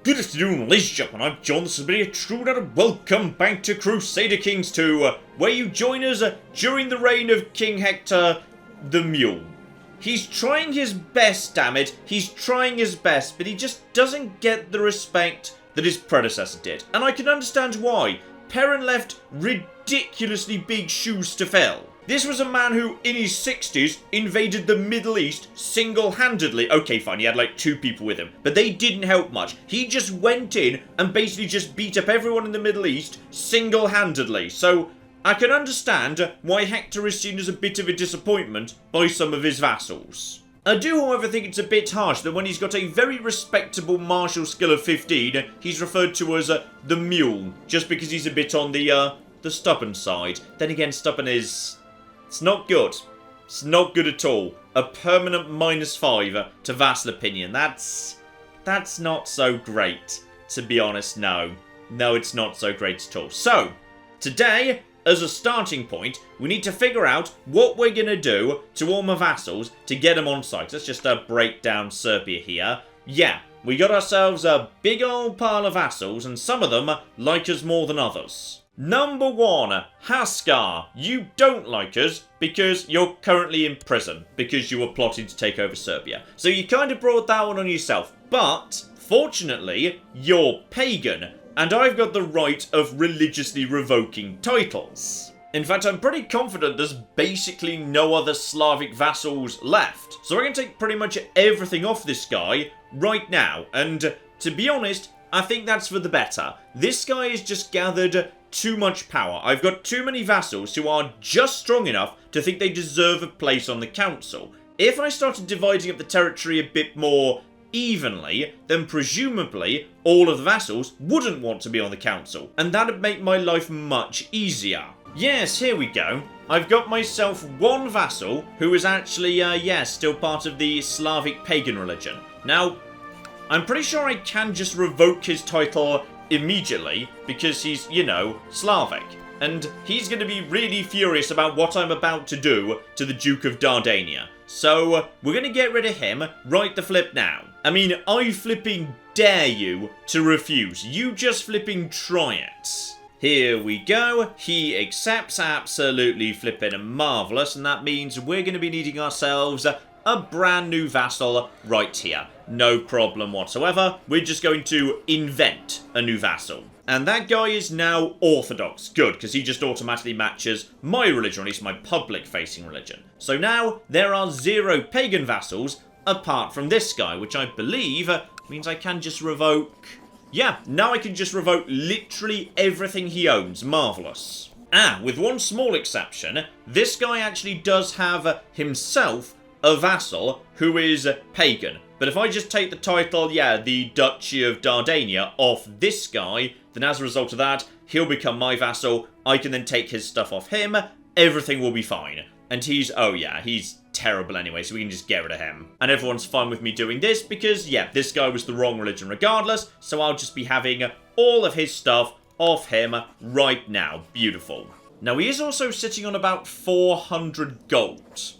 Good afternoon, ladies and gentlemen, I'm John, this is Serbia True, and welcome back to Crusader Kings 2, where you join us during the reign of King Hektor the Mule. He's trying his best, damn it, he's trying his best, but he just doesn't get the respect that his predecessor did. And I can understand why. Perun left ridiculously big shoes to fill. This was a man who, in his 60s, invaded the Middle East single-handedly. Okay, fine, he had like 2 people with him, but they didn't help much. He just went in and basically just beat up everyone in the Middle East single-handedly. So, I can understand why Hector is seen as a bit of a disappointment by some of his vassals. I do, however, think it's a bit harsh that when he's got a very respectable martial skill of 15, he's referred to as the Mule, just because he's a bit on the stubborn side. Then again, stubborn is... it's not good. It's not good at all. A permanent -5 to vassal opinion. That's not so great, to be honest, no. No, it's not so great at all. So, today, as a starting point, we need to figure out what we're going to do to all my vassals to get them on side. Let's just break down Serbia here. Yeah, we got ourselves a big old pile of vassals, and some of them like us more than others. Number 1, Haskar. You don't like us because you're currently in prison because you were plotting to take over Serbia. So you kind of brought that one on yourself. But, fortunately, you're pagan, and I've got the right of religiously revoking titles. In fact, I'm pretty confident there's basically no other Slavic vassals left. So we're going to take pretty much everything off this guy right now. And to be honest, I think that's for the better. This guy has just gathered too much power. I've got too many vassals who are just strong enough to think they deserve a place on the council. If I started dividing up the territory a bit more evenly, then presumably all of the vassals wouldn't want to be on the council, and that'd make my life much easier. Yes, here we go. I've got myself 1 vassal who is actually, yes, still part of the Slavic pagan religion. Now, I'm pretty sure I can just revoke his title immediately because he's, you know, Slavic. And he's going to be really furious about what I'm about to do to the Duke of Dardania. So, we're going to get rid of him right the flip now. I mean, I flipping dare you to refuse. You just flipping try it. Here we go. He accepts, absolutely flipping marvellous. And that means we're going to be needing ourselves a brand new vassal right here. No problem whatsoever. We're just going to invent a new vassal. And that guy is now Orthodox. Good, because he just automatically matches my religion, or at least my public-facing religion. So now, there are 0 pagan vassals, apart from this guy, which I believe means I can just revoke... yeah, now I can just revoke literally everything he owns. Marvellous. Ah, with one small exception, this guy actually does have himself a vassal who is pagan. But if I just take the title, yeah, the Duchy of Dardania, off this guy, then as a result of that, he'll become my vassal. I can then take his stuff off him. Everything will be fine. And he's, oh yeah, he's terrible anyway, so we can just get rid of him. And everyone's fine with me doing this because, yeah, this guy was the wrong religion regardless, so I'll just be having all of his stuff off him right now. Beautiful. Now, he is also sitting on about 400 gold.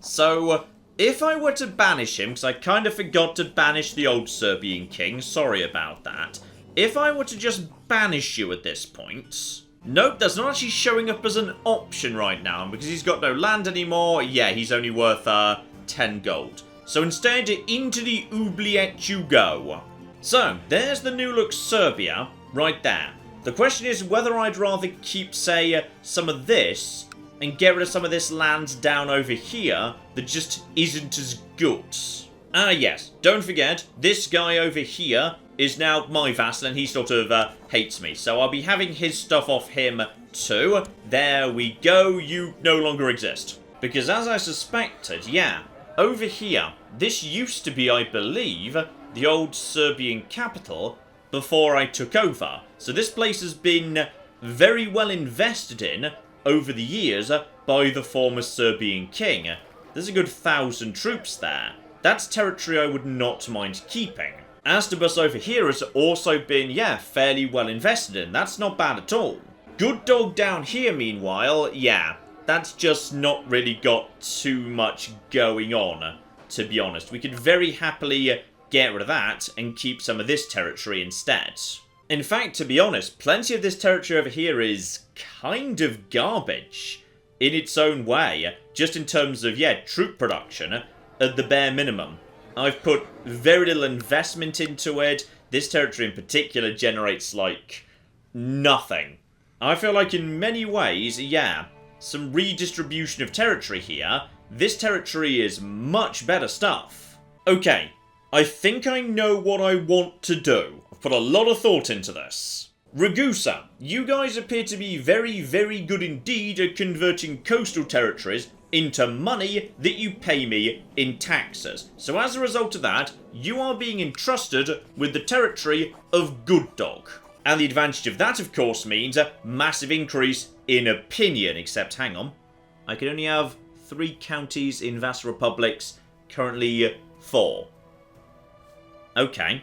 So, if I were to banish him, because I kind of forgot to banish the old Serbian king, sorry about that. If I were to just banish you at this point... nope, that's not actually showing up as an option right now, and because he's got no land anymore, yeah, he's only worth 10 gold. So instead, into the oubliette you go. So, there's the new look Serbia, right there. The question is whether I'd rather keep, say, some of this... and get rid of some of this land down over here that just isn't as good. Ah, yes. Don't forget, this guy over here is now my vassal, and he sort of hates me. So I'll be having his stuff off him too. There we go. You no longer exist. Because as I suspected, yeah, over here, this used to be, I believe, the old Serbian capital before I took over. So this place has been very well invested in over the years by the former Serbian king. There's a good 1,000 troops there. That's territory I would not mind keeping. Astebus over here has also been, yeah, fairly well invested in. That's not bad at all. Good Dog down here, meanwhile, yeah, that's just not really got too much going on, to be honest. We could very happily get rid of that and keep some of this territory instead. In fact, to be honest, plenty of this territory over here is kind of garbage in its own way, just in terms of, yeah, troop production at the bare minimum. I've put very little investment into it. This territory in particular generates, like, nothing. I feel like in many ways, yeah, some redistribution of territory here. This territory is much better stuff. Okay, I think I know what I want to do. I've put a lot of thought into this. Ragusa, you guys appear to be very, very good indeed at converting coastal territories into money that you pay me in taxes. So as a result of that, you are being entrusted with the territory of Good Dog. And the advantage of that, of course, means a massive increase in opinion. Except, hang on, I can only have 3 counties in vassal republics, currently 4. Okay.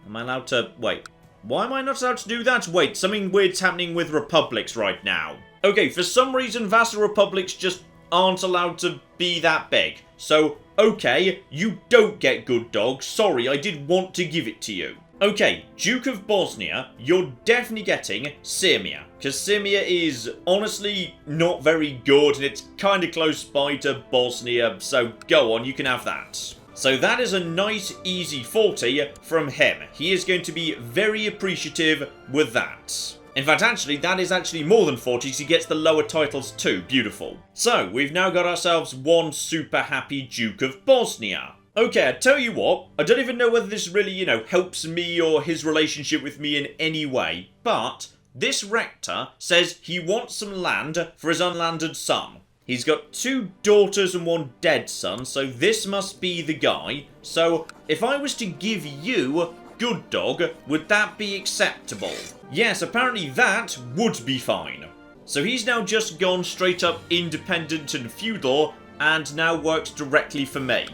Am I allowed to... wait. Why am I not allowed to do that? Wait, something weird's happening with republics right now. Okay, for some reason, vassal republics just aren't allowed to be that big. So, okay, you don't get Good Dog. Sorry, I did want to give it to you. Okay, Duke of Bosnia, you're definitely getting Serbia. Because Serbia is honestly not very good, and it's kind of close by to Bosnia, so go on, you can have that. So that is a nice, easy 40 from him. He is going to be very appreciative with that. In fact, actually, that is actually more than 40, so he gets the lower titles too. Beautiful. So, we've now got ourselves one super happy Duke of Bosnia. Okay, I tell you what, I don't even know whether this really, you know, helps me or his relationship with me in any way, but this rector says he wants some land for his unlanded son. He's got 2 daughters and 1 dead son, so this must be the guy. So, if I was to give you Good Dog, would that be acceptable? Yes, apparently that would be fine. So he's now just gone straight up independent and feudal, and now works directly for me.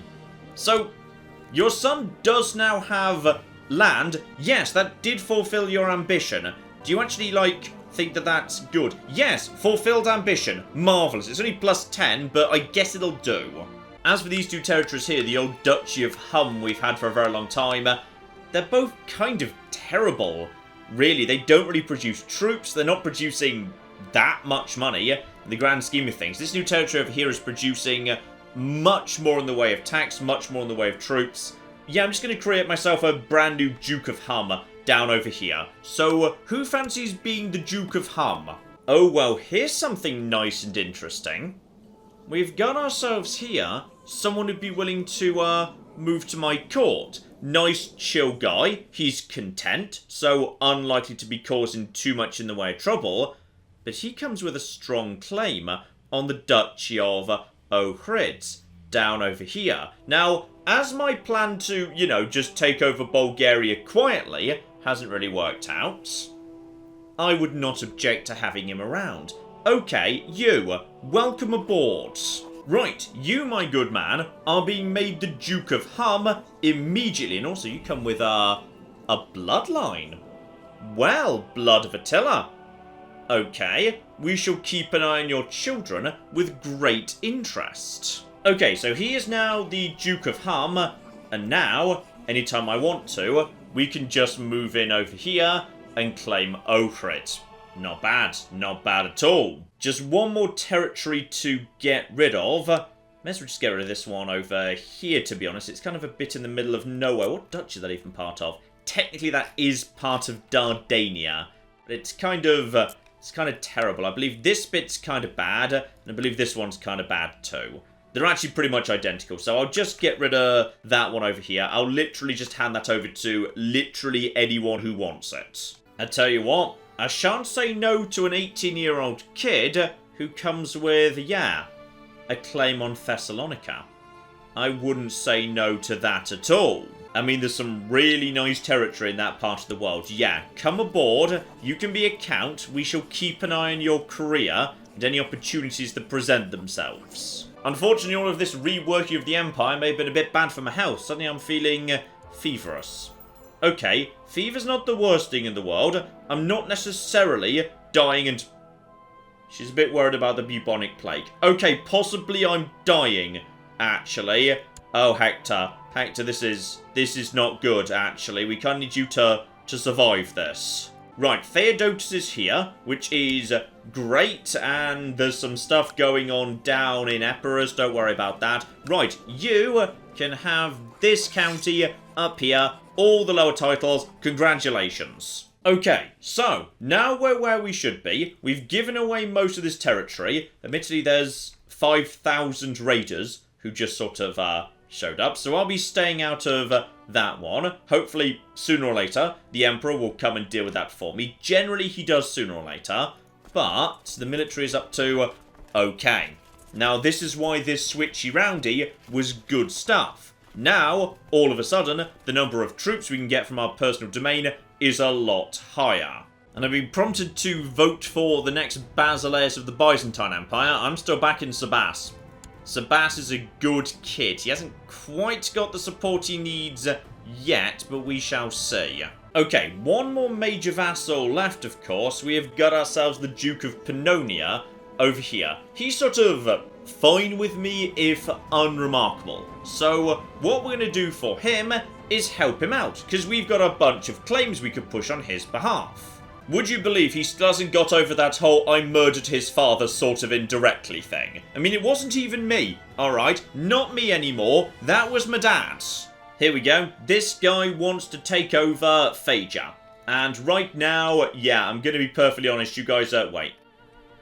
So, your son does now have land. Yes, that did fulfill your ambition. Do you actually, like, think that that's good? Yes, fulfilled ambition. Marvellous. It's only plus 10, but I guess it'll do. As for these 2 territories here, the old Duchy of Hum we've had for a very long time, they're both kind of terrible. Really, they don't really produce troops. They're not producing that much money in the grand scheme of things. This new territory over here is producing much more in the way of tax, much more in the way of troops. Yeah, I'm just going to create myself a brand new Duke of Hum down over here. So, who fancies being the Duke of Hum? Oh, well, here's something nice and interesting. We've got ourselves here someone who'd be willing to move to my court. Nice, chill guy. He's content, so unlikely to be causing too much in the way of trouble. But he comes with a strong claim on the Duchy of Hubris down over here. Now, as my plan to, you know, just take over Bulgaria quietly hasn't really worked out, I would not object to having him around. Okay, you, welcome aboard. Right, you, my good man, are being made the Duke of Hum immediately, and also you come with a bloodline. Well, blood of Attila. Okay, we shall keep an eye on your children with great interest. Okay, so he is now the Duke of Hum, and now, anytime I want to, we can just move in over here and claim Ohrid. Not bad at all. Just one more territory to get rid of. May as well just get rid of this one over here, to be honest. It's kind of a bit in the middle of nowhere. What duchy is that even part of? Technically, that is part of Dardania, but it's kind of terrible. I believe this bit's kind of bad, and I believe this one's kind of bad too. They're actually pretty much identical, so I'll just get rid of that one over here. I'll literally just hand that over to literally anyone who wants it. I tell you what, I shan't say no to an 18-year-old kid who comes with, yeah, a claim on Thessalonica. I wouldn't say no to that at all. I mean, there's some really nice territory in that part of the world. Yeah, come aboard. You can be a count. We shall keep an eye on your career and any opportunities that present themselves. Unfortunately, all of this reworking of the Empire may have been a bit bad for my health. Suddenly I'm feeling feverish. Okay, fever's not the worst thing in the world. I'm not necessarily dying and... She's a bit worried about the bubonic plague. Okay, possibly I'm dying, actually. Oh, Hector. Hector, this is not good, actually. We kind of need you to survive this. Right, Theodotus is here, which is great, and there's some stuff going on down in Epirus, don't worry about that. Right, you can have this county up here, all the lower titles, congratulations. Okay, so, now we're where we should be. We've given away most of this territory. Admittedly, there's 5,000 raiders who just sort of showed up, so I'll be staying out of that one. Hopefully, sooner or later, the Emperor will come and deal with that for me. Generally, he does sooner or later, but the military is up to okay. Now, this is why this switchy roundy was good stuff. Now, all of a sudden, the number of troops we can get from our personal domain is a lot higher. And I've been prompted to vote for the next Basileus of the Byzantine Empire. I'm still back in Sebas. Sebas is a good kid. He hasn't quite got the support he needs yet, but we shall see. Okay, one more major vassal left, of course. We have got ourselves the Duke of Pannonia over here. He's sort of fine with me, if unremarkable. So what we're going to do for him is help him out, because we've got a bunch of claims we could push on his behalf. Would you believe he still hasn't got over that whole I murdered his father sort of indirectly thing? I mean, it wasn't even me, alright? Not me anymore. That was my dad's. Here we go. This guy wants to take over Phaedra. And right now, yeah, I'm going to be perfectly honest, you guys, wait.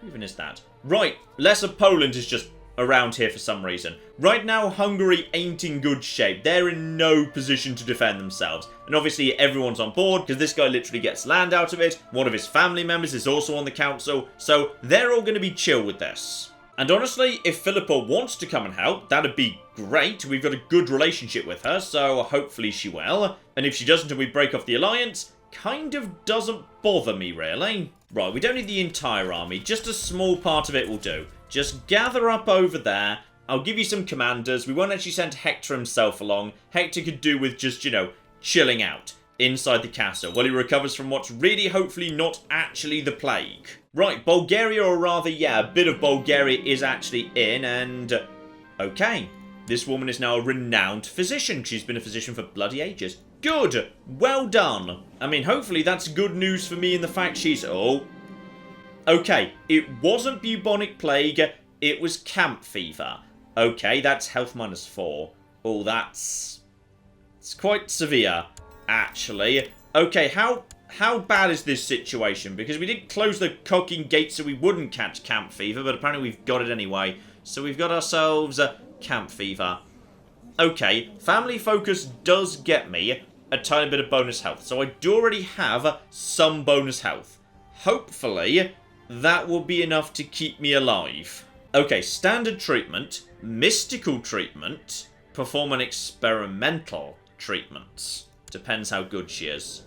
Who even is that? Right, Lesser Poland is just around here for some reason. Right now, Hungary ain't in good shape. They're in no position to defend themselves. And obviously, everyone's on board, because this guy literally gets land out of it. One of his family members is also on the council, so they're all going to be chill with this. And honestly, if Philippa wants to come and help, that'd be great. We've got a good relationship with her, so hopefully she will. And if she doesn't and we break off the alliance, kind of doesn't bother me, really. Right, we don't need the entire army. Just a small part of it will do. Just gather up over there. I'll give you some commanders. We won't actually send Hector himself along. Hector could do with just, you know, chilling out inside the castle while he recovers from what's really hopefully not actually the plague. Right, Bulgaria, or rather, yeah, a bit of Bulgaria is actually in, and okay. This woman is now a renowned physician. She's been a physician for bloody ages. Good! Well done! I mean, hopefully that's good news for me in the fact she's... Oh. Okay, it wasn't bubonic plague, it was camp fever. Okay, that's health -4. Oh, that's... It's quite severe, actually. Okay, how bad is this situation? Because we did close the cocking gate so we wouldn't catch camp fever, but apparently we've got it anyway. So we've got ourselves camp fever. Okay, family focus does get me a tiny bit of bonus health. So I do already have some bonus health. Hopefully, that will be enough to keep me alive. Okay, standard treatment, mystical treatment, perform an experimental treatment. Depends how good she is.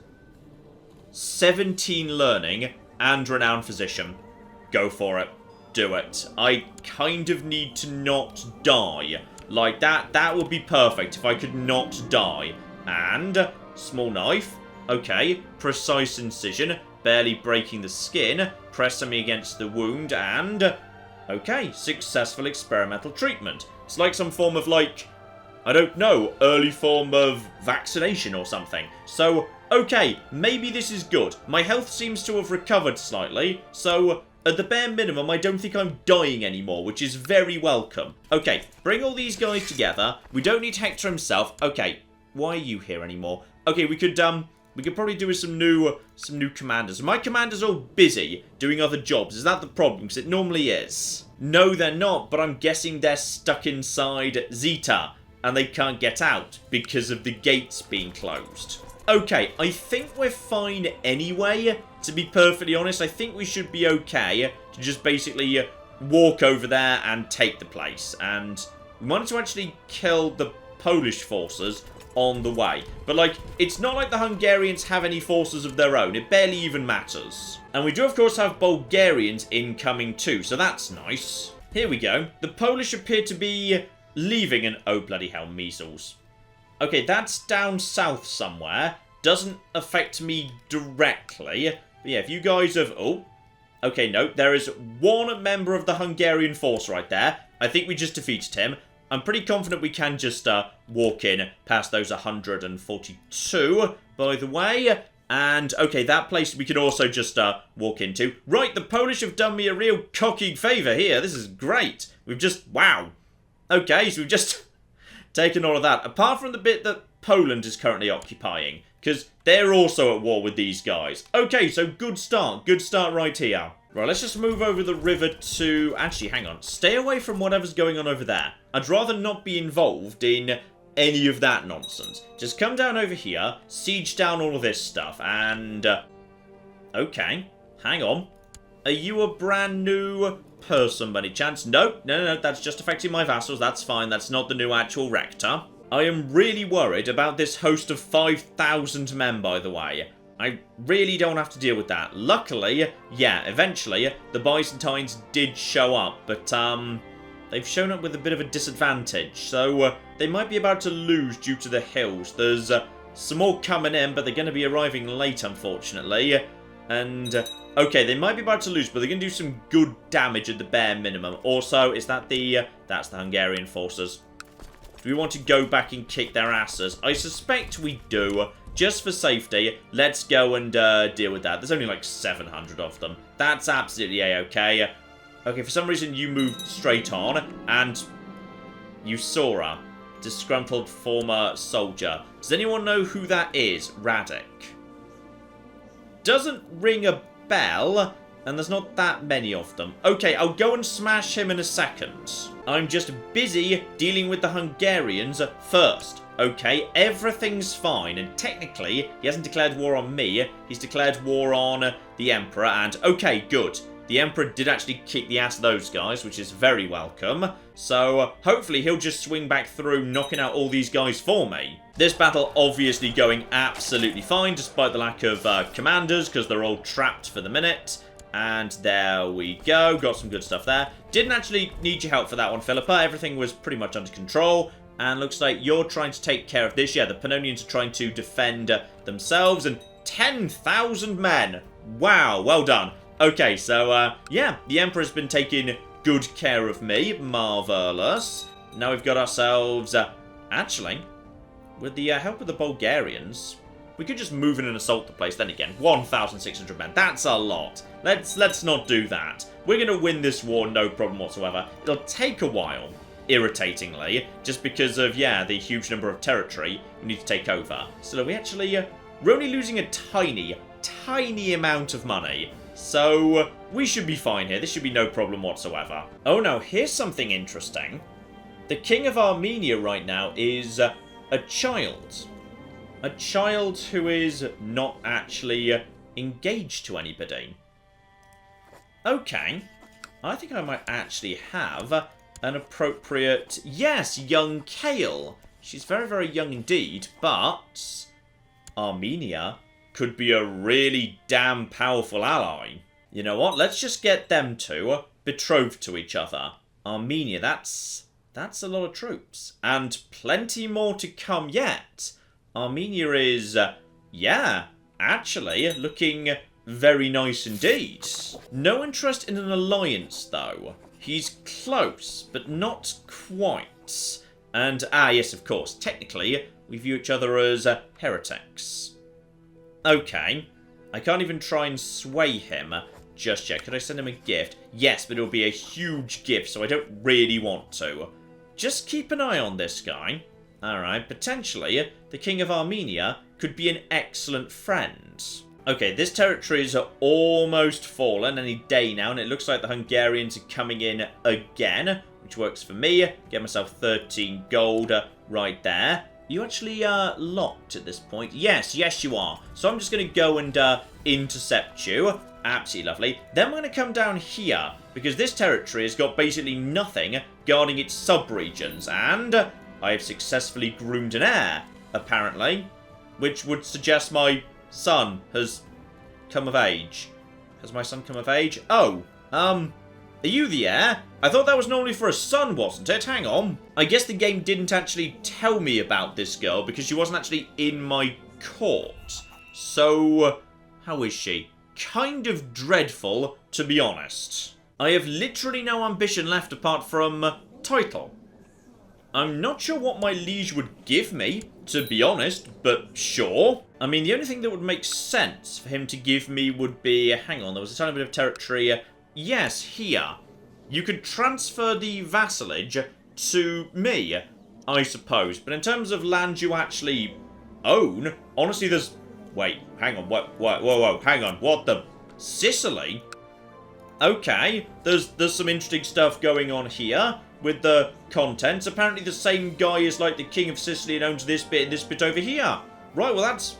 17 learning and renowned physician. Go for it. Do it. I kind of need to not die. Like that would be perfect if I could not die. And small knife. Okay, precise incision. Barely breaking the skin. Pressing me against the wound and... Okay, successful experimental treatment. It's like some form of, like, I don't know, early form of vaccination or something. So, okay, maybe this is good. My health seems to have recovered slightly, so at the bare minimum, I don't think I'm dying anymore, which is very welcome. Okay, bring all these guys together. We don't need Hector himself. Okay, why are you here anymore? Okay, we could probably do with some new commanders. My commanders are all busy doing other jobs. Is that the problem? Because it normally is. No, they're not, but I'm guessing they're stuck inside Zeta, and they can't get out because of the gates being closed. Okay, I think we're fine anyway, to be perfectly honest. I think we should be okay to just basically walk over there and take the place. And we wanted to actually kill the Polish forces on the way. But, like, it's not like the Hungarians have any forces of their own. It barely even matters. And we do, of course, have Bulgarians incoming too, so that's nice. Here we go. The Polish appear to be leaving an... Oh, bloody hell, measles. Okay, that's down south somewhere. Doesn't affect me directly. But yeah, if you guys have... Oh. Okay, no. There is one member of the Hungarian force right there. I think we just defeated him. I'm pretty confident we can just walk in past those 142, by the way. And, okay, that place we can also just walk into. Right, the Polish have done me a real cocky favour here. This is great. We've just, wow. Okay, so we've just taken all of that. Apart from the bit that Poland is currently occupying. Because they're also at war with these guys. Okay, so good start. Good start right here. Right, let's just move over the river to... Actually, hang on. Stay away from whatever's going on over there. I'd rather not be involved in any of that nonsense. Just come down over here, siege down all of this stuff, and... okay, hang on. Are you a brand new person by any chance? No, that's just affecting my vassals. That's fine. That's not the new actual rector. I am really worried about this host of 5,000 men, by the way. I really don't have to deal with that. Luckily, yeah, eventually, the Byzantines did show up, but, they've shown up with a bit of a disadvantage, so they might be about to lose due to the hills. There's some more coming in, but they're going to be arriving late, unfortunately. And, okay, they might be about to lose, but they're going to do some good damage at the bare minimum. Also, is that that's the Hungarian forces. Do we want to go back and kick their asses? I suspect we do. Just for safety, let's go and deal with that. There's only like 700 of them. That's absolutely a-okay. Okay, for some reason you moved straight on, and you saw her. Disgruntled former soldier. Does anyone know who that is? Radic. Doesn't ring a bell, and there's not that many of them. Okay, I'll go and smash him in a second. I'm just busy dealing with the Hungarians first. Okay, everything's fine, and technically, he hasn't declared war on me, he's declared war on the Emperor, and okay, good. The Emperor did actually kick the ass of those guys, which is very welcome. So, hopefully he'll just swing back through, knocking out all these guys for me. This battle obviously going absolutely fine, despite the lack of commanders, because they're all trapped for the minute. And there we go, got some good stuff there. Didn't actually need your help for that one, Philippa. Everything was pretty much under control. And looks like you're trying to take care of this. Yeah, the Pannonians are trying to defend themselves. And 10,000 men. Wow, well done. Okay, so, yeah, the Emperor's been taking good care of me. Marvellous. Now we've got ourselves, actually, with the help of the Bulgarians, we could just move in and assault the place. Then again, 1,600 men. That's a lot. Let's not do that. We're going to win this war, no problem whatsoever. It'll take a while, irritatingly, just because of, yeah, the huge number of territory we need to take over. So we actually, we're only losing a tiny amount of money. So, we should be fine here. This should be no problem whatsoever. Oh no, here's something interesting. The King of Armenia right now is a child. A child who is not actually engaged to anybody. Okay. I think I might actually have an appropriate... Yes, young Kale. She's very, very young indeed, but Armenia could be a really damn powerful ally. You know what? Let's just get them two betrothed to each other. Armenia, that's a lot of troops. And plenty more to come yet. Armenia is, yeah, actually looking very nice indeed. No interest in an alliance, though. He's close, but not quite. And, yes, of course, technically, we view each other as heretics. Okay, I can't even try and sway him just yet. Could I send him a gift? Yes, but it'll be a huge gift, so I don't really want to. Just keep an eye on this guy. Alright, potentially, the King of Armenia could be an excellent friend. Okay, this territory is almost fallen any day now, and it looks like the Hungarians are coming in again, which works for me. Get myself 13 gold right there. You actually locked at this point? Yes, you are. So I'm just going to go and intercept you. Absolutely lovely. Then we're going to come down here, because this territory has got basically nothing guarding its sub-regions, and I have successfully groomed an heir, apparently, which would suggest my son has come of age. Has my son come of age? Oh, are you the heir? I thought that was normally for a son, wasn't it? Hang on. I guess the game didn't actually tell me about this girl because she wasn't actually in my court. So, how is she? Kind of dreadful, to be honest. I have literally no ambition left apart from title. I'm not sure what my liege would give me, to be honest, but sure. I mean, the only thing that would make sense for him to give me would be... Hang on, there was a tiny bit of territory. Yes, here. You could transfer the vassalage to me, I suppose. But in terms of land you actually own, honestly, there's... Wait, hang on, whoa, hang on, what the... Sicily? Okay, there's some interesting stuff going on here with the contents. Apparently the same guy is like the King of Sicily and owns this bit and this bit over here. Right, well that's...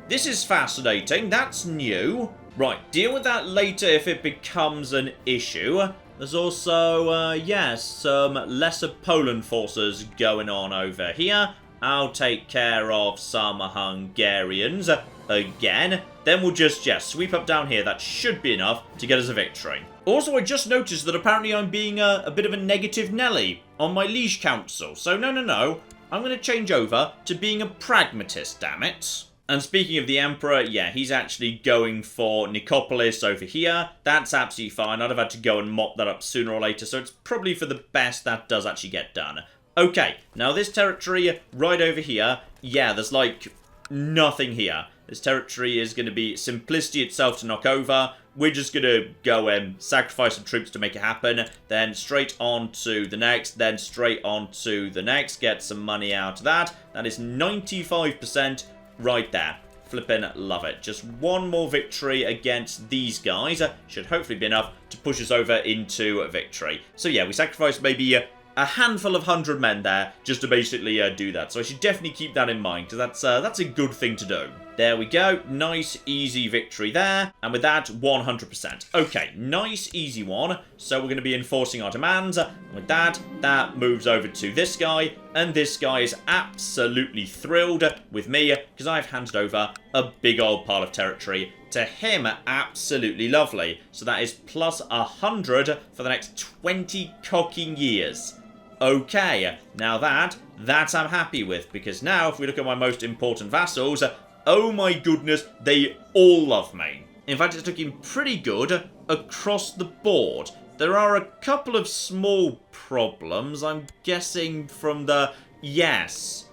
This is fascinating, that's new. Right, deal with that later if it becomes an issue. There's also, yes, some lesser Poland forces going on over here. I'll take care of some Hungarians again. Then we'll just, sweep up down here. That should be enough to get us a victory. Also, I just noticed that apparently I'm being a bit of a negative Nelly on my liege council. So, no. I'm going to change over to being a pragmatist, damn it. And speaking of the Emperor, yeah, he's actually going for Nicopolis over here. That's absolutely fine. I'd have had to go and mop that up sooner or later, so it's probably for the best that does actually get done. Okay, now this territory right over here, yeah, there's like nothing here. This territory is going to be simplicity itself to knock over. We're just going to go and sacrifice some troops to make it happen. Then straight on to the next. Then straight on to the next. Get some money out of that. That is 95% right there. Flippin' love it. Just one more victory against these guys. Should hopefully be enough to push us over into victory. So yeah, we sacrificed maybe a handful of 100 men there just to basically do that. So I should definitely keep that in mind because that's a good thing to do. There we go. Nice, easy victory there. And with that, 100%. Okay, nice, easy one. So we're going to be enforcing our demands. And with that, that moves over to this guy. And this guy is absolutely thrilled with me because I've handed over a big old pile of territory to him. Absolutely lovely. So that is plus 100 for the next 20 cocking years. Okay, now that I'm happy with because now if we look at my most important vassals, oh my goodness, they all love me. In fact, it's looking pretty good across the board. There are a couple of small problems, I'm guessing from the... Yes.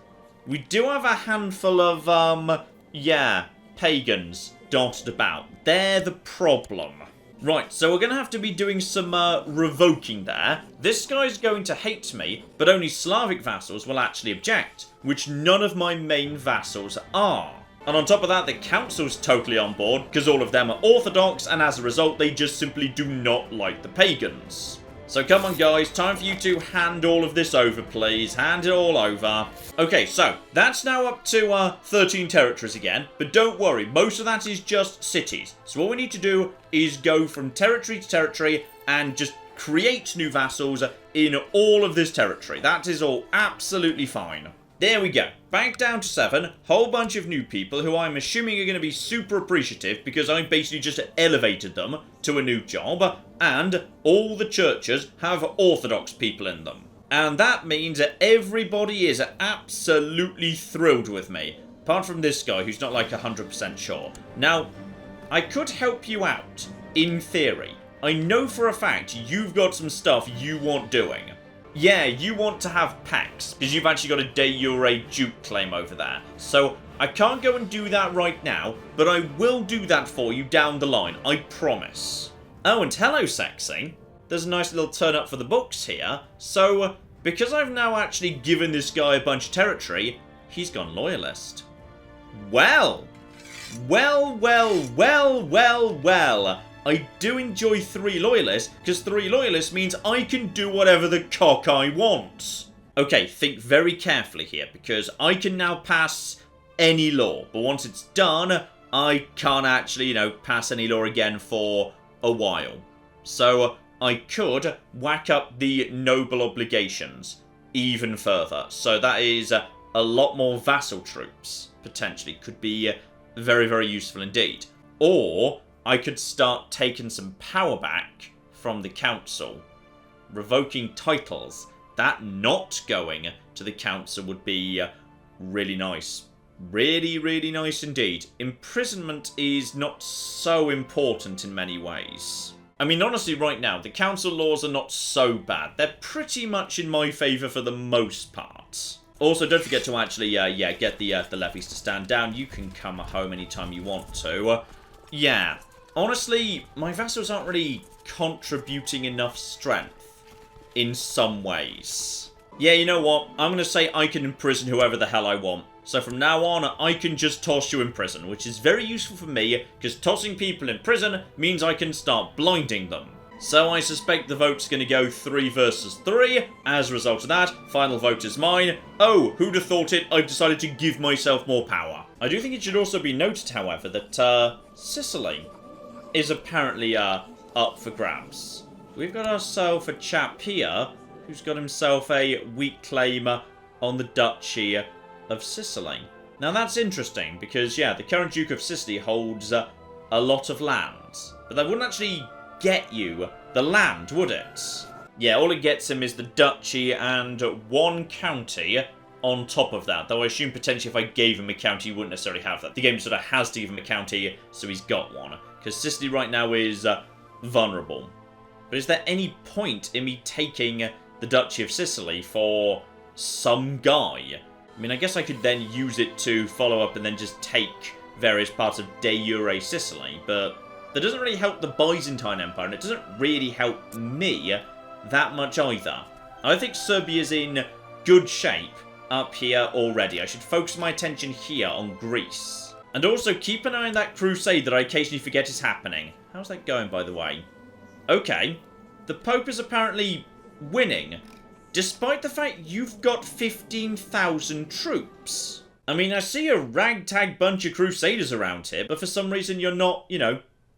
We do have a handful of, pagans dotted about. They're the problem. Right, so we're going to have to be doing some revoking there. This guy's going to hate me, but only Slavic vassals will actually object, which none of my main vassals are. And on top of that, the council's totally on board, because all of them are Orthodox, and as a result, they just simply do not like the pagans. So come on, guys, time for you to hand all of this over, please. Hand it all over. Okay, so that's now up to 13 territories again, but don't worry, most of that is just cities. So all we need to do is go from territory to territory and just create new vassals in all of this territory. That is all absolutely fine. There we go. Back down to 7. Whole bunch of new people who I'm assuming are going to be super appreciative because I basically just elevated them to a new job. And all the churches have Orthodox people in them. And that means that everybody is absolutely thrilled with me. Apart from this guy who's not like 100% sure. Now, I could help you out, in theory. I know for a fact you've got some stuff you want doing. Yeah, you want to have pacts, because you've actually got a de jure duke claim over there. So, I can't go and do that right now, but I will do that for you down the line, I promise. Oh, and hello, sexy. There's a nice little turn up for the books here. So, because I've now actually given this guy a bunch of territory, he's gone loyalist. Well. I do enjoy 3 loyalists, because 3 loyalists means I can do whatever the cock I want. Okay, think very carefully here, because I can now pass any law, but once it's done, I can't actually, pass any law again for a while. So, I could whack up the noble obligations even further. So that is a lot more vassal troops, potentially. Could be very, very useful indeed. Or I could start taking some power back from the council. Revoking titles. That not going to the council would be really nice. Really, really nice indeed. Imprisonment is not so important in many ways. I mean, honestly, right now, the council laws are not so bad. They're pretty much in my favour for the most part. Also, don't forget to actually, get the levies to stand down. You can come home anytime you want to. Yeah, honestly, my vassals aren't really contributing enough strength in some ways. Yeah, you know what? I'm going to say I can imprison whoever the hell I want. So from now on, I can just toss you in prison, which is very useful for me, because tossing people in prison means I can start blinding them. So I suspect the vote's going to go 3 versus 3. As a result of that, final vote is mine. Oh, who'd have thought it? I've decided to give myself more power. I do think it should also be noted, however, that Sicily is apparently up for grabs. We've got ourselves a chap here who's got himself a weak claim on the Duchy of Sicily. Now that's interesting because, yeah, the current Duke of Sicily holds a lot of land. But that wouldn't actually get you the land, would it? Yeah, all it gets him is the Duchy and 1 county on top of that. Though I assume potentially if I gave him a county, he wouldn't necessarily have that. The game sort of has to give him a county, so he's got one. Because Sicily right now is vulnerable. But is there any point in me taking the Duchy of Sicily for some guy? I mean, I guess I could then use it to follow up and then just take various parts of de jure Sicily, but that doesn't really help the Byzantine Empire, and it doesn't really help me that much either. I think Serbia's in good shape up here already. I should focus my attention here on Greece. And also keep an eye on that crusade that I occasionally forget is happening. How's that going, by the way? Okay. The Pope is apparently winning, despite the fact you've got 15,000 troops. I mean, I see a ragtag bunch of Crusaders around here, but for some reason you're not,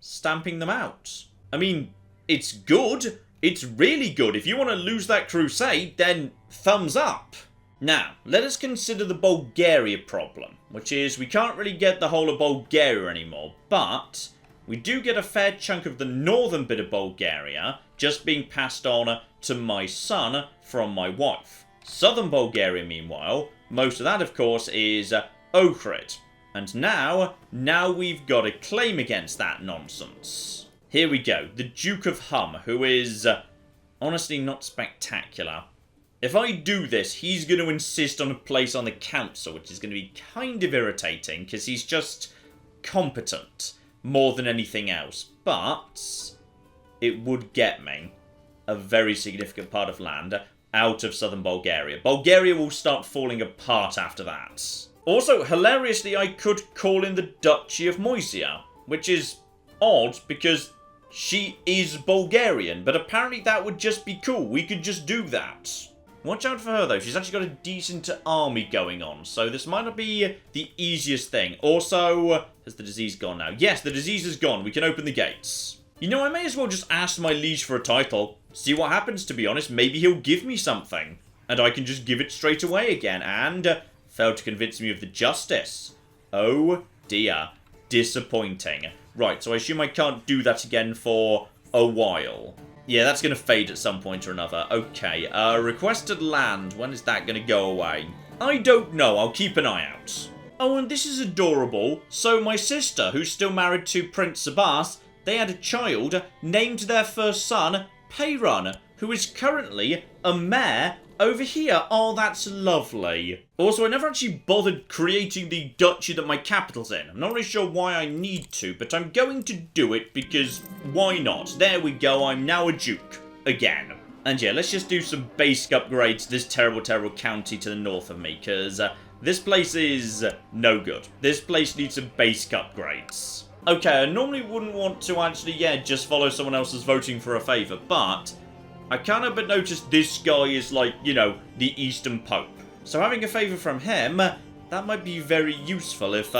stamping them out. I mean, it's good. It's really good. If you want to lose that crusade, then thumbs up. Now, let us consider the Bulgaria problem, which is we can't really get the whole of Bulgaria anymore, but we do get a fair chunk of the northern bit of Bulgaria just being passed on to my son from my wife. Southern Bulgaria, meanwhile, most of that, of course, is Ohrid. And now we've got a claim against that nonsense. Here we go. The Duke of Hum, who is honestly not spectacular. If I do this, he's going to insist on a place on the council, which is going to be kind of irritating, because he's just competent more than anything else. But it would get me a very significant part of land out of southern Bulgaria. Bulgaria will start falling apart after that. Also, hilariously, I could call in the Duchy of Moesia, which is odd because she is Bulgarian, but apparently that would just be cool. We could just do that. Watch out for her, though. She's actually got a decent army going on, so this might not be the easiest thing. Also, has the disease gone now? Yes, the disease is gone. We can open the gates. You know, I may as well just ask my liege for a title. See what happens, to be honest. Maybe he'll give me something. And I can just give it straight away again. And failed to convince me of the justice. Oh, dear. Disappointing. Right, so I assume I can't do that again for a while. Yeah, that's going to fade at some point or another. Okay, requested land. When is that going to go away? I don't know. I'll keep an eye out. Oh, and this is adorable. So my sister, who's still married to Prince Abbas, they had a child, named their first son Perun, who is currently a mayor over here. Oh, that's lovely. Also, I never actually bothered creating the duchy that my capital's in. I'm not really sure why I need to, but I'm going to do it because why not? There we go, I'm now a duke. Again. And yeah, let's just do some basic upgrades to this terrible, terrible county to the north of me, because this place is no good. This place needs some basic upgrades. Okay, I normally wouldn't want to actually, just follow someone else's voting for a favour, but I can't help but notice this guy is like, the Eastern Pope. So having a favour from him, that might be very useful if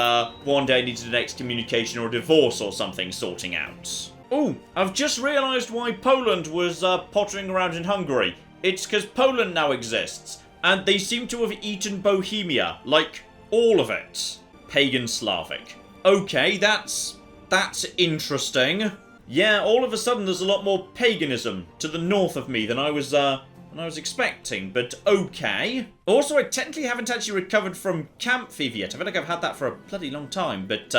one day I needed an excommunication or a divorce or something sorting out. Oh, I've just realised why Poland was pottering around in Hungary. It's because Poland now exists, and they seem to have eaten Bohemia, like all of it. Pagan Slavic. Okay, that's interesting. Yeah, all of a sudden there's a lot more paganism to the north of me than I was expecting, but okay. Also, I technically haven't actually recovered from camp fever yet. I feel like I've had that for a bloody long time, but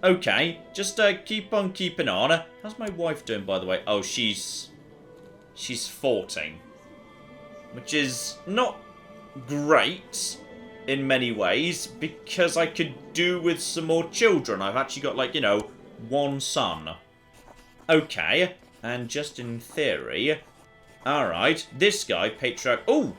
Okay, just keep on keeping on. How's my wife doing, by the way? Oh, she's 14. Which is not great in many ways, because I could do with some more children. I've actually got, like, you know, one son. Okay, and just in theory... Alright, this guy, Patriarch... Oh!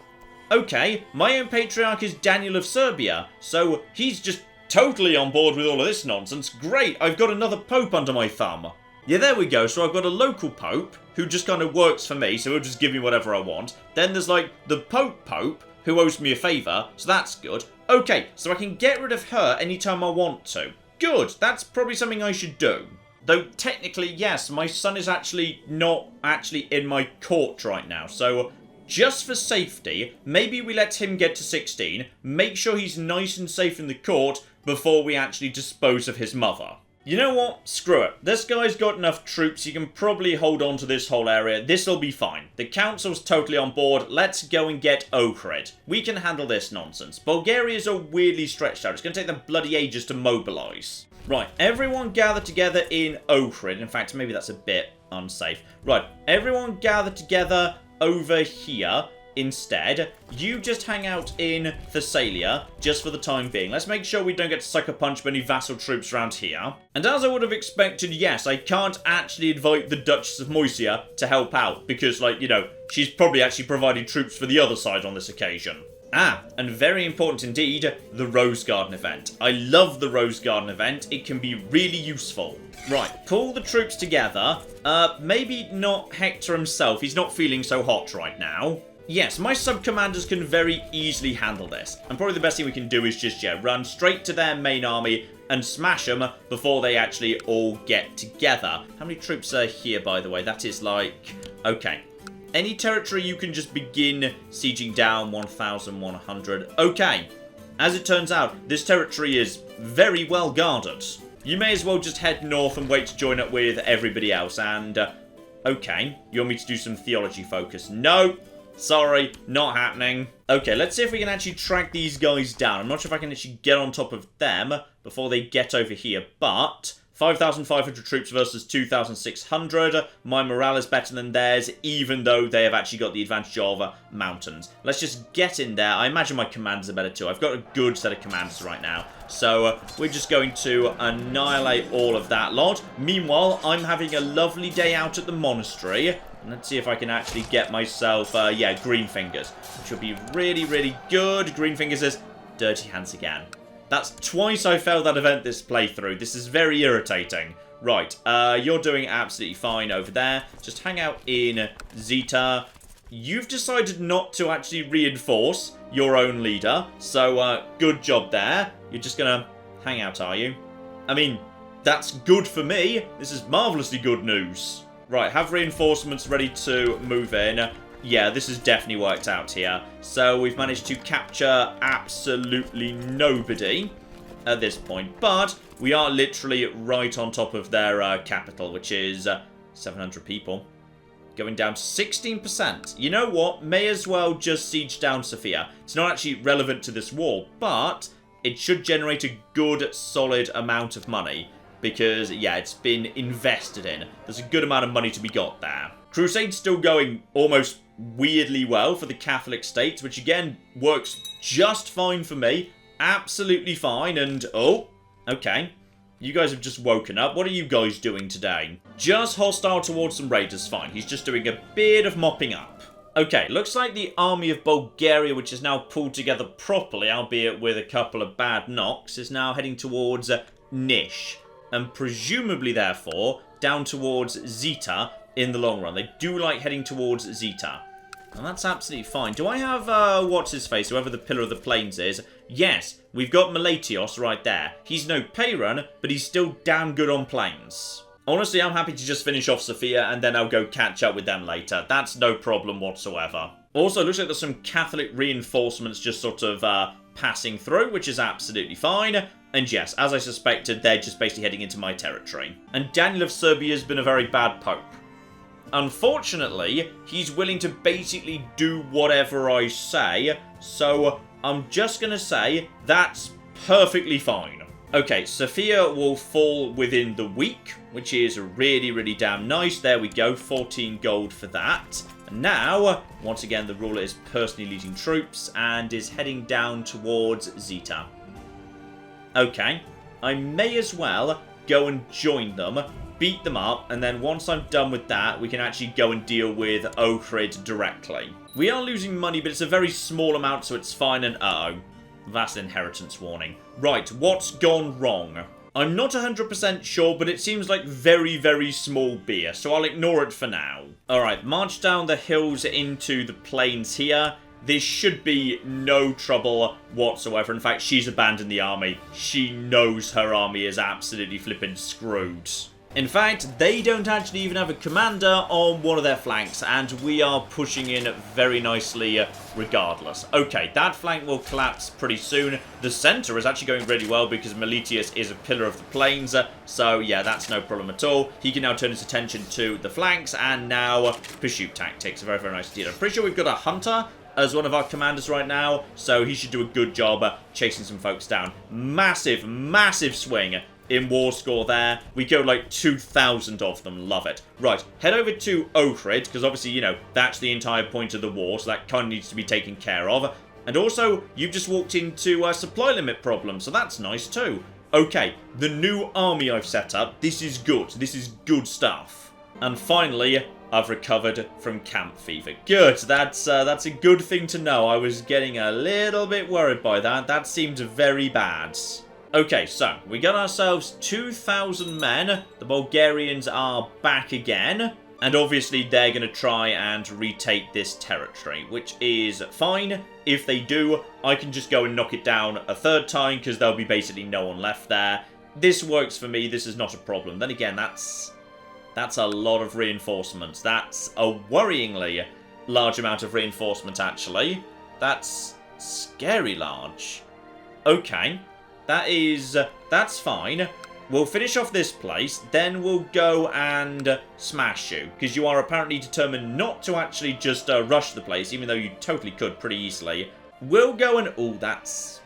Okay, my own Patriarch is Daniel of Serbia, so he's just totally on board with all of this nonsense. Great, I've got another Pope under my thumb. Yeah, there we go. So I've got a local Pope who just kind of works for me, so he'll just give me whatever I want. Then there's, like, the Pope who owes me a favour, so that's good. Okay, so I can get rid of her anytime I want to. Good, that's probably something I should do. Though, technically, yes, my son is actually not actually in my court right now, so just for safety, maybe we let him get to 16, make sure he's nice and safe in the court before we actually dispose of his mother. You know what? Screw it. This guy's got enough troops, he can probably hold on to this whole area. This'll be fine. The council's totally on board. Let's go and get Ohrid. We can handle this nonsense. Bulgaria's are weirdly stretched out. It's going to take them bloody ages to mobilise. Right, everyone gather together in Ohrid. In fact, maybe that's a bit unsafe. Right, everyone gather together over here. Instead, you just hang out in Thessalia, just for the time being. Let's make sure we don't get sucker punched by any vassal troops around here. And as I would have expected, yes, I can't actually invite the Duchess of Moesia to help out, because, like, you know, she's probably actually providing troops for the other side on this occasion. Ah, and very important indeed, the Rose Garden event. I love the Rose Garden event. It can be really useful. Right, pull the troops together. Maybe not Hector himself. He's not feeling so hot right now. Yes, my sub-commanders can very easily handle this. And probably the best thing we can do is just, yeah, run straight to their main army and smash them before they actually all get together. How many troops are here, by the way? That is like... Okay. Any territory you can just begin sieging down, 1,100. Okay. As it turns out, this territory is very well guarded. You may as well just head north and wait to join up with everybody else. And, okay. You want me to do some theology focus? No. Sorry, not happening. Okay, let's see if we can actually track these guys down. I'm not sure if I can actually get on top of them before they get over here, but 5,500 troops versus 2,600. My morale is better than theirs, even though they have actually got the advantage of mountains. Let's just get in there. I imagine my commanders are better too. I've got a good set of commanders right now. So we're just going to annihilate all of that lot. Meanwhile, I'm having a lovely day out at the monastery. Let's see if I can actually get myself, yeah, green fingers, which will be really, really good. Green fingers is dirty hands again. That's twice I failed that event this playthrough. This is very irritating. Right, you're doing absolutely fine over there. Just hang out in Zeta. You've decided not to actually reinforce your own leader, so good job there. You're just gonna hang out, are you? I mean, that's good for me. This is marvellously good news. Right, have reinforcements ready to move in. Yeah, this has definitely worked out here. So we've managed to capture absolutely nobody at this point. But we are literally right on top of their capital, which is 700 people. Going down 16%. You know what? May as well just siege down Sofia. It's not actually relevant to this war, but it should generate a good, solid amount of money. Because, yeah, it's been invested in. There's a good amount of money to be got there. Crusade's still going almost weirdly well for the Catholic states, which again works just fine for me. Absolutely fine. And, oh, okay. You guys have just woken up. What are you guys doing today? Just hostile towards some raiders. Fine. He's just doing a bit of mopping up. Okay, looks like the army of Bulgaria, which is now pulled together properly, albeit with a couple of bad knocks, is now heading towards Nish. And presumably, therefore, down towards Zeta in the long run. They do like heading towards Zeta. And that's absolutely fine. Do I have, what's-his-face, whoever the Pillar of the Plains is? Yes, we've got Meletios right there. He's no Perun, but he's still damn good on plains. Honestly, I'm happy to just finish off Sofia, and then I'll go catch up with them later. That's no problem whatsoever. Also, looks like there's some Catholic reinforcements just sort of, passing through, which is absolutely fine. And yes, as I suspected, they're just basically heading into my territory. And Daniel of Serbia has been a very bad pope. Unfortunately, he's willing to basically do whatever I say, so I'm just going to say that's perfectly fine. Okay, Sofia will fall within the week, which is really, really damn nice. There we go, 14 gold for that. And now, once again, the ruler is personally leading troops and is heading down towards Zeta. Okay, I may as well go and join them, beat them up, and then once I'm done with that, we can actually go and deal with Ohrid directly. We are losing money, but it's a very small amount, so it's fine, and uh-oh. Vassal inheritance warning. Right, what's gone wrong? I'm not 100% sure, but it seems like very, very small beer, so I'll ignore it for now. Alright, march down the hills into the plains here. This should be no trouble whatsoever. In fact, she's abandoned the army. She knows her army is absolutely flippin' screwed. In fact, they don't actually even have a commander on one of their flanks, and we are pushing in very nicely regardless. Okay, that flank will collapse pretty soon. The center is actually going really well because Meletius is a pillar of the plains, so yeah, that's no problem at all. He can now turn his attention to the flanks, and now pursuit tactics. Very, very nice indeed. I'm pretty sure we've got a hunter as one of our commanders right now, so he should do a good job chasing some folks down. Massive, massive swing in war score there. We go like 2,000 of them. Love it. Right, head over to Ohrid, because obviously, you know, that's the entire point of the war, so that kind of needs to be taken care of. And also, you've just walked into a supply limit problem, so that's nice too. Okay, the new army I've set up, this is good. This is good stuff. And finally, I've recovered from camp fever. Good, that's a good thing to know. I was getting a little bit worried by that. That seemed very bad. Okay, so we got ourselves 2,000 men. The Bulgarians are back again. And obviously they're going to try and retake this territory, which is fine. If they do, I can just go and knock it down a third time because there'll be basically no one left there. This works for me. This is not a problem. Then again, that's a lot of reinforcements. That's a worryingly large amount of reinforcement, actually. That's scary large. Okay. That's fine. We'll finish off this place, then we'll go and smash you, because you are apparently determined not to actually just rush the place, even though you totally could pretty easily. We'll go and... oh, that's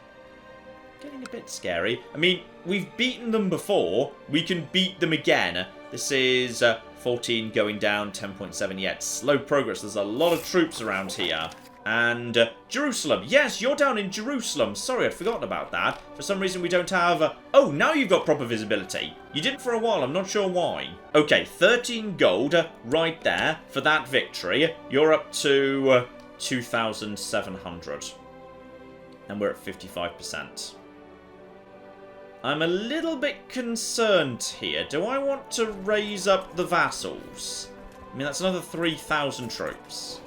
getting a bit scary. I mean, we've beaten them before. We can beat them again. This is 14 going down, 10.7 yet. Slow progress. There's a lot of troops around here. And Jerusalem. Yes, you're down in Jerusalem. Sorry, I'd forgotten about that. For some reason, we don't have... oh, now you've got proper visibility. You didn't for a while. I'm not sure why. Okay, 13 gold right there for that victory. You're up to 2,700. And we're at 55%. I'm a little bit concerned here. Do I want to raise up the vassals? I mean, that's another 3,000 troops.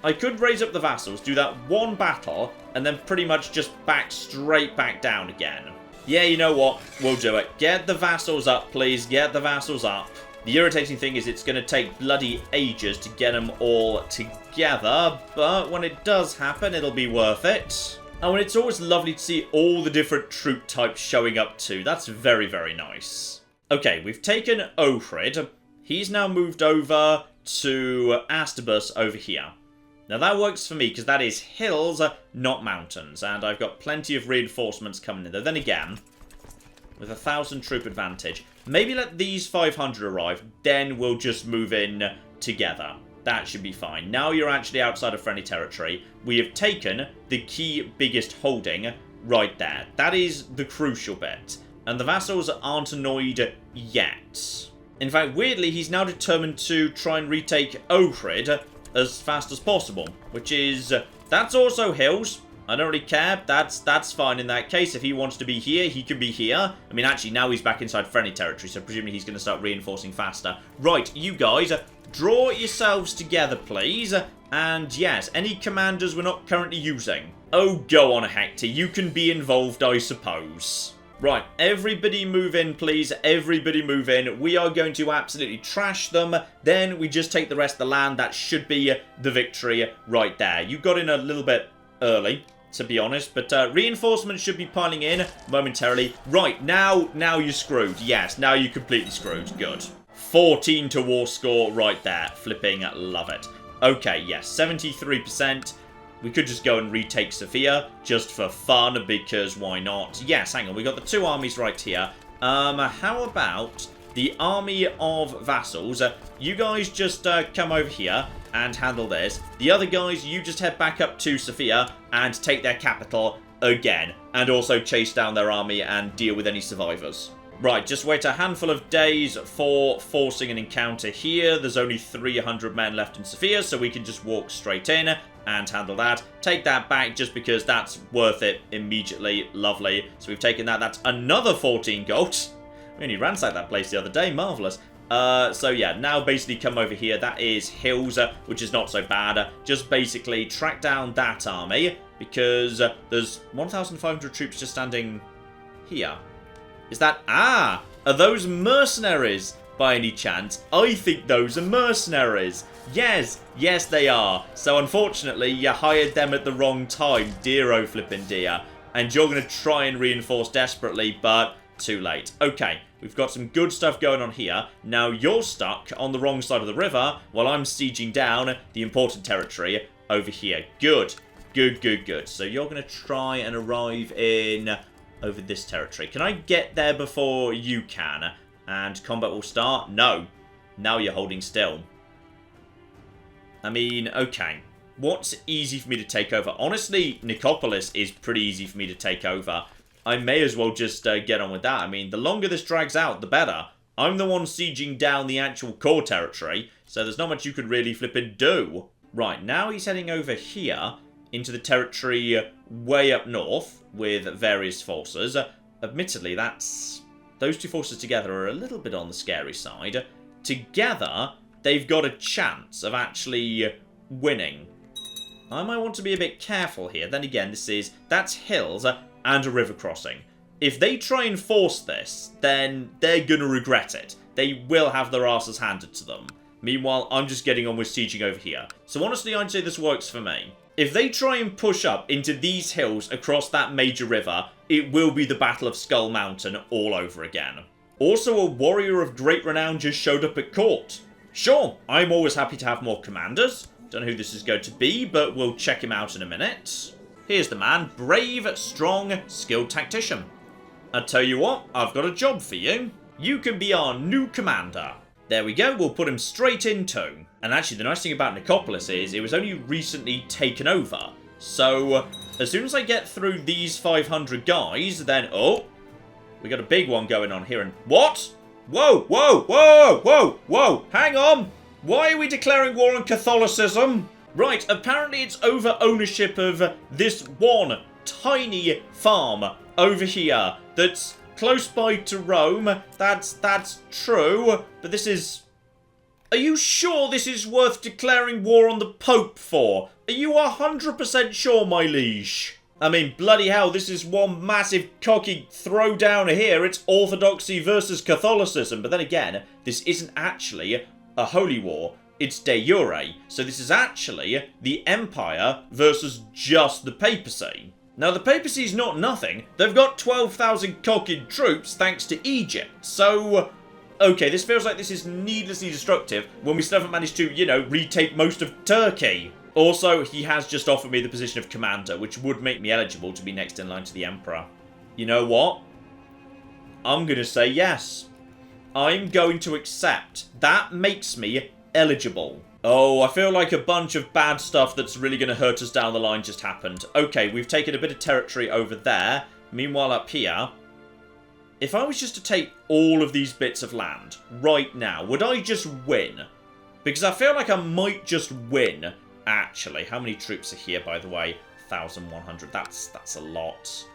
I could raise up the vassals, do that one battle, and then pretty much just straight back down again. Yeah, you know what? We'll do it. Get the vassals up, please. Get the vassals up. The irritating thing is it's going to take bloody ages to get them all together, but when it does happen, it'll be worth it. Oh, and it's always lovely to see all the different troop types showing up too. That's very, very nice. Okay, we've taken Ohrid. He's now moved over to Astebus over here. Now that works for me because that is hills, not mountains. And I've got plenty of reinforcements coming in there. Then again, with 1,000 troop advantage, maybe let these 500 arrive. Then we'll just move in together. That should be fine. Now you're actually outside of friendly territory. We have taken the key biggest holding right there. That is the crucial bit. And the vassals aren't annoyed yet. In fact, weirdly, he's now determined to try and retake Ohrid as fast as possible, which is that's also hills. I don't really care. That's fine in that case. If he wants to be here, he can be here. I mean, actually, now he's back inside friendly territory, so presumably he's going to start reinforcing faster. Right, you guys, draw yourselves together, please. And yes, any commanders we're not currently using. Oh, go on, Hector. You can be involved, I suppose. Right, everybody move in, please. Everybody move in. We are going to absolutely trash them. Then we just take the rest of the land. That should be the victory right there. You got in a little bit early, to be honest. But reinforcements should be piling in momentarily. Right, now you're screwed. Yes, now you're completely screwed. Good. 14 to war score right there. Flipping love it. Okay, yes, 73%. We could just go and retake Sofia, just for fun, because why not? Yes, hang on, we got the 2 armies right here. How about the army of vassals? You guys just come over here and handle this. The other guys, you just head back up to Sofia and take their capital again. And also chase down their army and deal with any survivors. Right, just wait a handful of days for forcing an encounter here. There's only 300 men left in Sofia, so we can just walk straight in and handle that. Take that back just because that's worth it immediately. Lovely. So we've taken that. That's another 14 gold. We only ransacked that place the other day. Marvellous. So yeah, now basically come over here. That is hills, which is not so bad. Just basically track down that army because there's 1,500 troops just standing here. Is that... Ah! Are those mercenaries by any chance? I think those are mercenaries. Yes, yes they are. So unfortunately, you hired them at the wrong time, dear flippin' dear. And you're going to try and reinforce desperately, but too late. Okay, we've got some good stuff going on here. Now you're stuck on the wrong side of the river while I'm sieging down the important territory over here. Good, good, good, good. So you're going to try and arrive in... over this territory. Can I get there before you can? And combat will start? No. Now you're holding still. I mean, okay. What's easy for me to take over? Honestly, Nicopolis is pretty easy for me to take over. I may as well just get on with that. I mean, the longer this drags out, the better. I'm the one sieging down the actual core territory, so there's not much you could really flippin' do. Right, now he's heading over here into the territory way up north with various forces. Admittedly, those 2 forces together are a little bit on the scary side. Together, they've got a chance of actually winning. I might want to be a bit careful here. Then again, that's hills and a river crossing. If they try and force this, then they're gonna regret it. They will have their asses handed to them. Meanwhile, I'm just getting on with sieging over here. So honestly, I'd say this works for me. If they try and push up into these hills across that major river, it will be the Battle of Skull Mountain all over again. Also, a warrior of great renown just showed up at court. Sure, I'm always happy to have more commanders. Don't know who this is going to be, but we'll check him out in a minute. Here's the man, brave, strong, skilled tactician. I tell you what, I've got a job for you. You can be our new commander. There we go, we'll put him straight in too. And actually, the nice thing about Nicopolis is it was only recently taken over. So, as soon as I get through these 500 guys, then... Oh! We got a big one going on here and... What? Whoa, whoa, whoa, whoa, whoa! Hang on! Why are we declaring war on Catholicism? Right, apparently it's over ownership of this one tiny farm over here that's close by to Rome. That's true, but this is... Are you sure this is worth declaring war on the Pope for? Are you 100% sure, my liege? I mean, bloody hell, this is one massive cocky throwdown here. It's Orthodoxy versus Catholicism. But then again, this isn't actually a holy war. It's de jure. So this is actually the Empire versus just the papacy. Now, the papacy's not nothing. They've got 12,000 cocked troops thanks to Egypt. So... okay, this feels like this is needlessly destructive when we still haven't managed to, you know, retake most of Turkey. Also, he has just offered me the position of commander, which would make me eligible to be next in line to the Emperor. You know what? I'm going to say yes. I'm going to accept. That makes me eligible. Oh, I feel like a bunch of bad stuff that's really going to hurt us down the line just happened. Okay, we've taken a bit of territory over there. Meanwhile, up here... if I was just to take all of these bits of land right now, would I just win? Because I feel like I might just win, actually. How many troops are here, by the way? 1,100. That's a lot.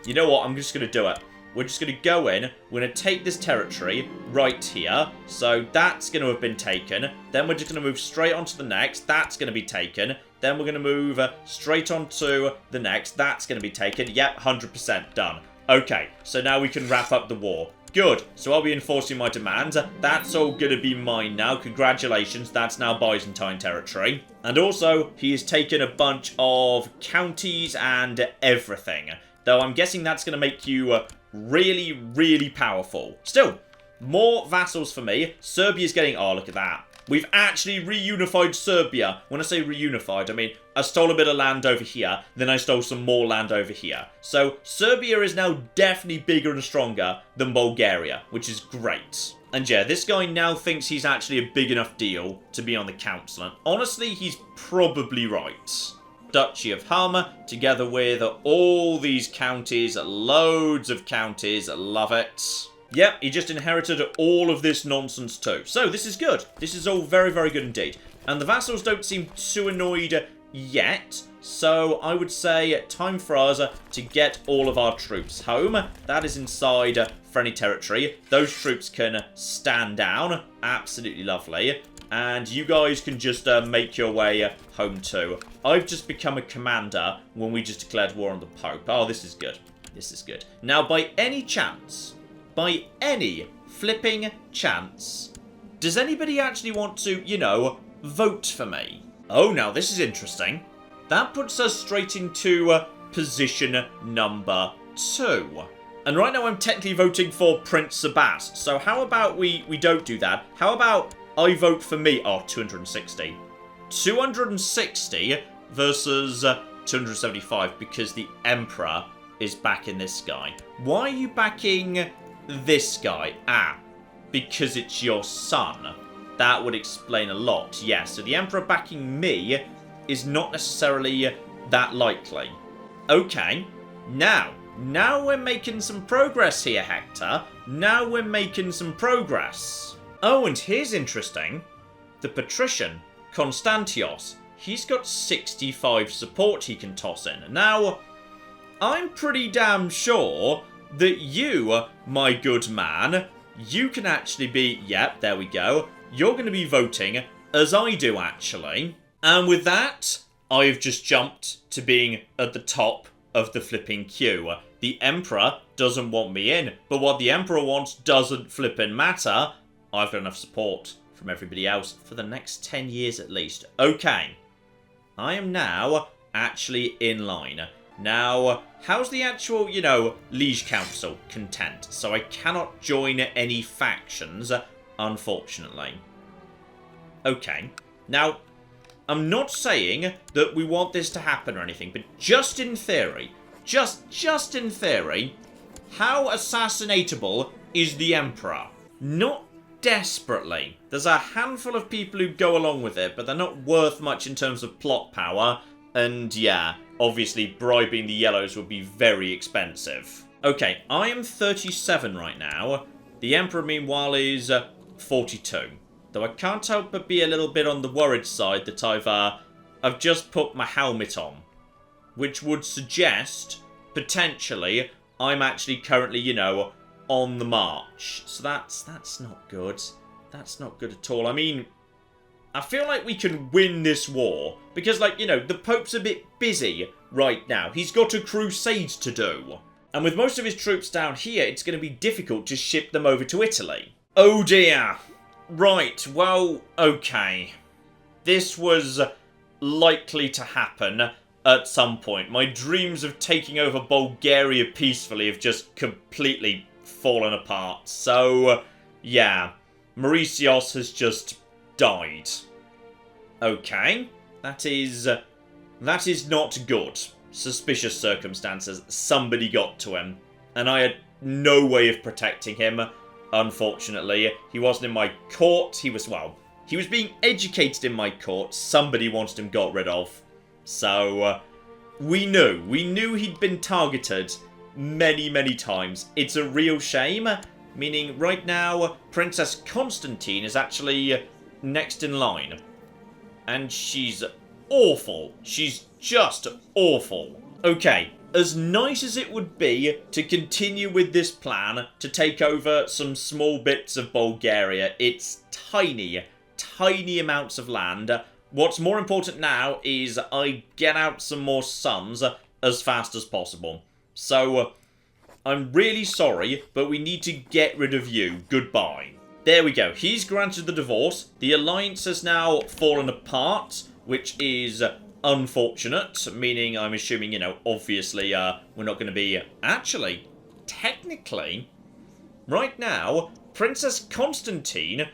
You know what? I'm just going to do it. We're just going to go in. We're going to take this territory right here. So that's going to have been taken. Then we're just going to move straight on to the next. That's going to be taken. Then we're going to move straight on to the next. That's going to be taken. Yep, 100% done. Okay, so now we can wrap up the war. Good, so I'll be enforcing my demands. That's all going to be mine now. Congratulations, that's now Byzantine territory. And also, he has taken a bunch of counties and everything. Though I'm guessing that's going to make you really, really powerful. Still, more vassals for me. Serbia's getting... oh, look at that. We've actually reunified Serbia. When I say reunified, I mean I stole a bit of land over here, then I stole some more land over here. So Serbia is now definitely bigger and stronger than Bulgaria, which is great. And yeah, this guy now thinks he's actually a big enough deal to be on the council. And honestly, he's probably right. Duchy of Hum, together with all these counties, loads of counties, love it. Yep, he just inherited all of this nonsense too. So this is good. This is all very, very good indeed. And the vassals don't seem too annoyed yet. So I would say time for us to get all of our troops home. That is inside friendly territory. Those troops can stand down. Absolutely lovely. And you guys can just make your way home too. I've just become a commander when we just declared war on the Pope. Oh, this is good. This is good. Now, by any chance, by any flipping chance, does anybody actually want to, you know, vote for me? Oh, now this is interesting. That puts us straight into position number 2. And right now I'm technically voting for Prince Sebast. So how about we don't do that? How about I vote for me? Oh, 260. 260 versus 275 because the Emperor is backing this guy. Why are you backing this guy? Ah, because it's your son. That would explain a lot. Yeah, so the Emperor backing me is not necessarily that likely. Okay, now we're making some progress here, Hector. Now we're making some progress. Oh, and here's interesting. The patrician, Constantios, he's got 65 support he can toss in. Now, I'm pretty damn sure that you, my good man, you can actually be... Yep, there we go. You're going to be voting as I do, actually. And with that, I've just jumped to being at the top of the flipping queue. The Emperor doesn't want me in, but what the Emperor wants doesn't flipping matter. I've got enough support from everybody else for the next 10 years at least. Okay, I am now actually in line. Now, how's the actual, you know, Liege Council content? So I cannot join any factions, unfortunately. Okay, now, I'm not saying that we want this to happen or anything, but just in theory, just in theory, how assassinatable is the Emperor? Not desperately. There's a handful of people who go along with it, but they're not worth much in terms of plot power. And yeah, obviously bribing the yellows would be very expensive. Okay, I am 37 right now. The Emperor, meanwhile, is 42. Though I can't help but be a little bit on the worried side that I've just put my helmet on. Which would suggest, potentially, I'm actually currently, you know, on the march. So that's not good. That's not good at all. I mean, I feel like we can win this war. Because, like, you know, the Pope's a bit busy right now. He's got a crusade to do. And with most of his troops down here, it's going to be difficult to ship them over to Italy. Oh dear. Right, well, okay. This was likely to happen at some point. My dreams of taking over Bulgaria peacefully have just completely fallen apart. So, yeah. Mauritius has just died. Okay. That is not good. Suspicious circumstances. Somebody got to him. And I had no way of protecting him, unfortunately. He wasn't in my court. He was being educated in my court. Somebody wanted him got rid of. So, we knew he'd been targeted many, many times. It's a real shame, meaning right now, Princess Constantine is actually next in line. And she's awful. She's just awful. Okay, as nice as it would be to continue with this plan to take over some small bits of Bulgaria, it's tiny amounts of land. What's more important now is I get out some more sons as fast as possible. So, I'm really sorry, but we need to get rid of you. Goodbye. There we go. He's granted the divorce. The alliance has now fallen apart, which is unfortunate, meaning I'm assuming, you know, obviously we're not going to be... Actually, technically, right now, Princess Constantine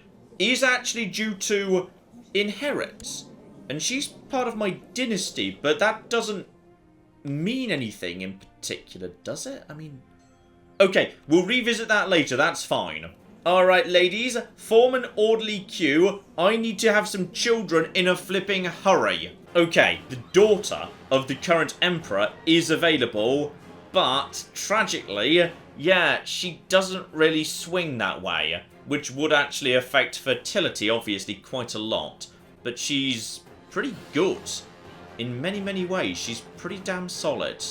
is actually due to inherit. And she's part of my dynasty, but that doesn't mean anything in particular, does it? I mean... Okay, we'll revisit that later, that's fine. Alright, ladies, form an orderly queue. I need to have some children in a flipping hurry. Okay, the daughter of the current emperor is available, but tragically, yeah, she doesn't really swing that way, which would actually affect fertility, obviously, quite a lot. But she's pretty good. In many, many ways, she's pretty damn solid.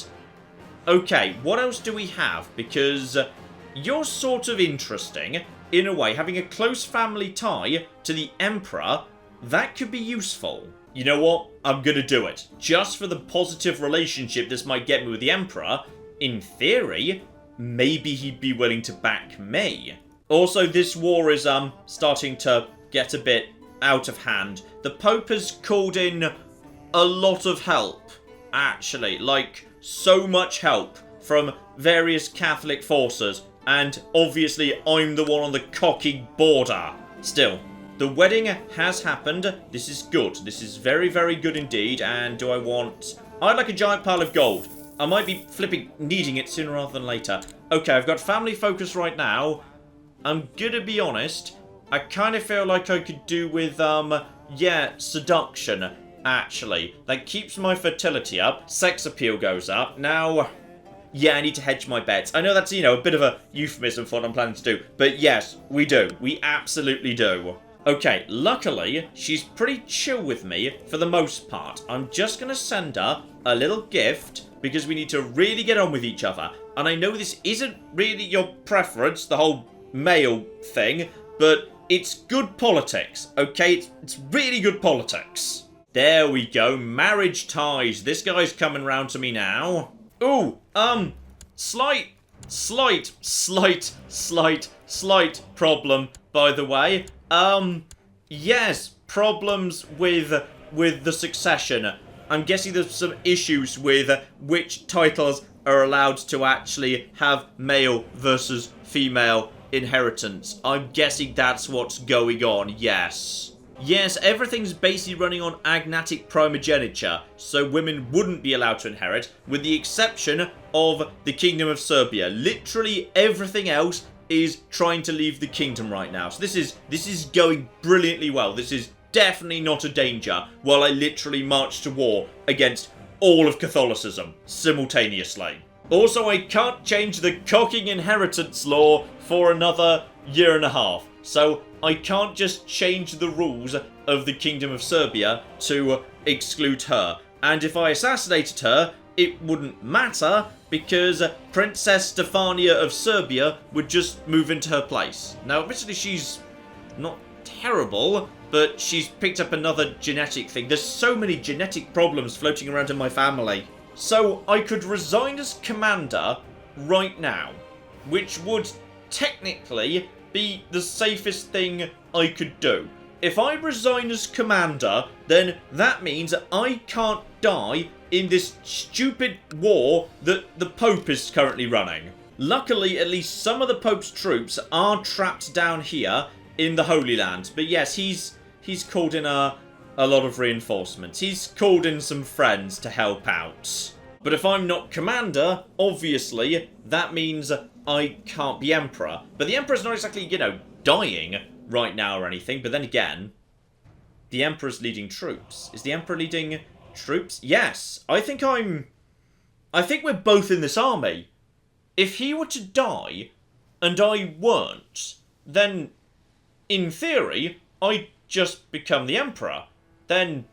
Okay, what else do we have? Because you're sort of interesting, in a way. Having a close family tie to the emperor, that could be useful. You know what? I'm gonna do it. Just for the positive relationship this might get me with the emperor, in theory, maybe he'd be willing to back me. Also, this war is starting to get a bit out of hand. The Pope has called in a lot of help, actually. Like, so much help from various Catholic forces. And obviously, I'm the one on the cocky border. Still, the wedding has happened. This is good. This is very, very good indeed. And do I want... I'd like a giant pile of gold. I might be flipping needing it sooner rather than later. Okay, I've got family focus right now. I'm gonna be honest. I kind of feel like I could do with, yeah, seduction, actually. That keeps my fertility up. Sex appeal goes up. Now... Yeah, I need to hedge my bets. I know that's, you know, a bit of a euphemism for what I'm planning to do. But yes, we do. We absolutely do. Okay, luckily, she's pretty chill with me for the most part. I'm just going to send her a little gift because we need to really get on with each other. And I know this isn't really your preference, the whole male thing, but it's good politics, okay? It's really good politics. There we go. Marriage ties. This guy's coming round to me now. Ooh, slight problem, by the way. Yes, problems with the succession. I'm guessing there's some issues with which titles are allowed to actually have male versus female inheritance. I'm guessing that's what's going on, yes. Yes, everything's basically running on agnatic primogeniture, so women wouldn't be allowed to inherit, with the exception of the Kingdom of Serbia. Literally everything else is trying to leave the kingdom right now. So this is going brilliantly well. This is definitely not a danger, while I literally march to war against all of Catholicism simultaneously. Also, I can't change the cocking inheritance law for another year and a half, so I can't just change the rules of the Kingdom of Serbia to exclude her. And if I assassinated her, it wouldn't matter because Princess Stefania of Serbia would just move into her place. Now, obviously she's not terrible, but she's picked up another genetic thing. There's so many genetic problems floating around in my family. So I could resign as commander right now, which would technically be the safest thing I could do. If I resign as commander, then that means I can't die in this stupid war that the Pope is currently running. Luckily, at least some of the Pope's troops are trapped down here in the Holy Land. But yes, he's called in a lot of reinforcements. He's called in some friends to help out. But if I'm not commander, obviously, that means I can't be emperor. But the emperor's not exactly, you know, dying right now or anything. But then again, the emperor's leading troops. Is the emperor leading troops? Yes. I think we're both in this army. If he were to die and I weren't, then in theory, I'd just become the emperor. Then,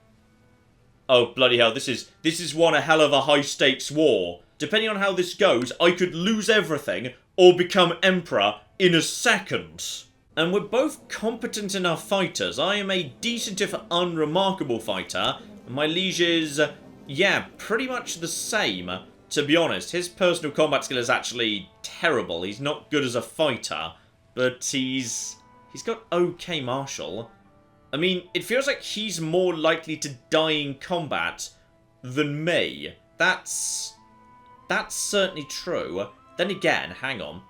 oh bloody hell, this is one hell of a high stakes war. Depending on how this goes, I could lose everything or become emperor in a second. And we're both competent enough fighters. I am a decent if unremarkable fighter. My liege is, yeah, pretty much the same, to be honest. His personal combat skill is actually terrible. He's not good as a fighter, but he's got okay martial. I mean, it feels like he's more likely to die in combat than me. That's certainly true. Then again, hang on.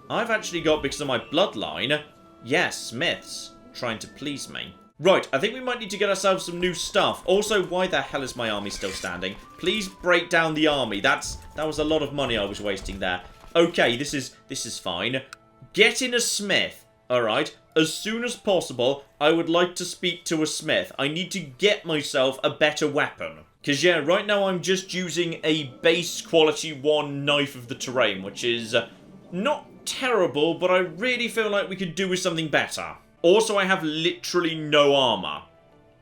I've actually got, because of my bloodline, Yes, smiths. Trying to please me. Right, I think we might need to get ourselves some new stuff. Also, why the hell is my army still standing? Please break down the army. That was a lot of money I was wasting there. Okay, this is fine. Get in a smith. Alright, as soon as possible, I would like to speak to a smith. I need to get myself a better weapon. Because, yeah, right now I'm just using a base quality 1 knife of the terrain, which is not terrible, but I really feel like we could do with something better. Also, I have literally no armor.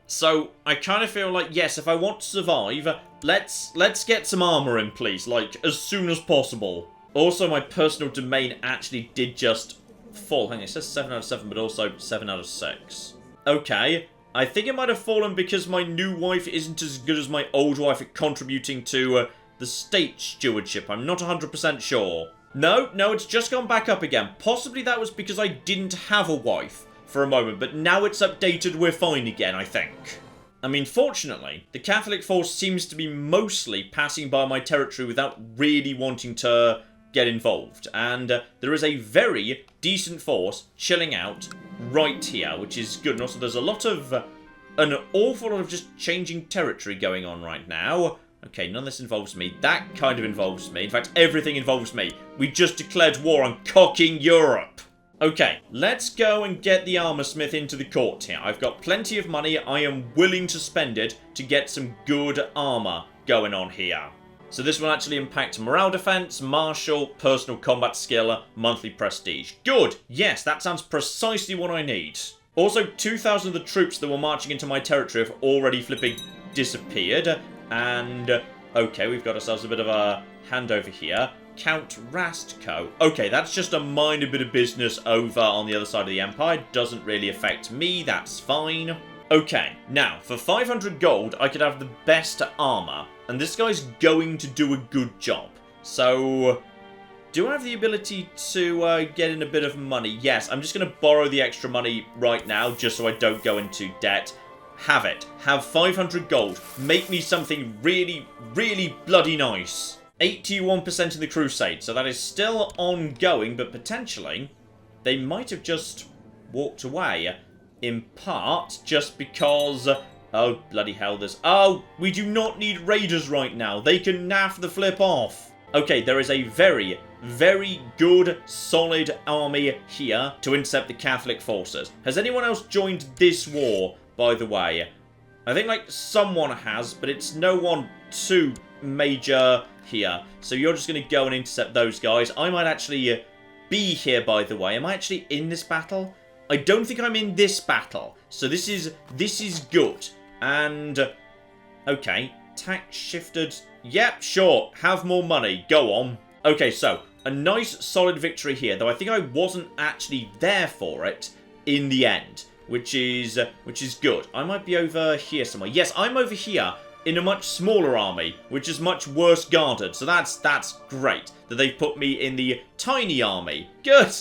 So, I kind of feel like, yes, if I want to survive, let's get some armor in, please. Like, as soon as possible. Also, my personal domain actually did just fall. Hang on, it says 7 out of 7, but also 7 out of 6. Okay, I think it might have fallen because my new wife isn't as good as my old wife at contributing to the state stewardship. I'm not 100% sure. No, it's just gone back up again. Possibly that was because I didn't have a wife for a moment, but now it's updated, we're fine again, I think. I mean, fortunately, the Catholic force seems to be mostly passing by my territory without really wanting to get involved, and there is a very decent force chilling out right here, which is good. And also there's a lot of an awful lot of just changing territory going on right now. Okay, none of this involves me. That kind of involves me. In fact, everything involves me. We just declared war on cocking Europe. Okay, let's go and get the armor smith into the court here. I've got plenty of money. I am willing to spend it to get some good armor going on here. So this will actually impact morale defense, martial, personal combat skill, monthly prestige. Good! Yes, that sounds precisely what I need. Also, 2,000 of the troops that were marching into my territory have already flipping disappeared. And, okay, we've got ourselves a bit of a handover here. Count Rastko. Okay, that's just a minor bit of business over on the other side of the empire. Doesn't really affect me, that's fine. Okay, now, for 500 gold, I could have the best armor. And this guy's going to do a good job. So, do I have the ability to get in a bit of money? Yes, I'm just going to borrow the extra money right now, just so I don't go into debt. Have it. Have 500 gold. Make me something really, really bloody nice. 81% in the Crusade, so that is still ongoing, but potentially they might have just walked away. In part, just because... oh, bloody hell, there's... oh, we do not need raiders right now. They can naff the flip off. Okay, there is a very, very good, solid army here to intercept the Catholic forces. Has anyone else joined this war, by the way? I think, like, someone has, but it's no one too major here. So you're just going to go and intercept those guys. I might actually be here, by the way. Am I actually in this battle? I don't think I'm in this battle. So this is good. And, okay, tax shifted. Yep, sure, have more money. Go on. Okay, so, a nice solid victory here, though I think I wasn't actually there for it in the end, which is good. I might be over here somewhere. Yes, I'm over here in a much smaller army, which is much worse guarded. So that's great that they've put me in the tiny army. Good.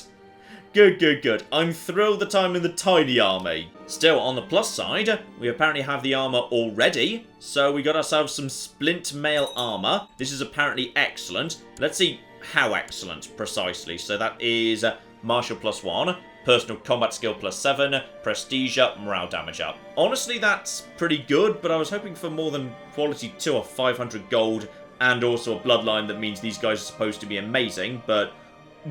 Good. I'm thrilled that I'm in the tiny army. Still, on the plus side, we apparently have the armor already. So we got ourselves some splint mail armor. This is apparently excellent. Let's see how excellent precisely. So that is martial +1, personal combat skill +7, prestige up, morale damage up. Honestly, that's pretty good, but I was hoping for more than quality 2 of 500 gold and also a bloodline that means these guys are supposed to be amazing, but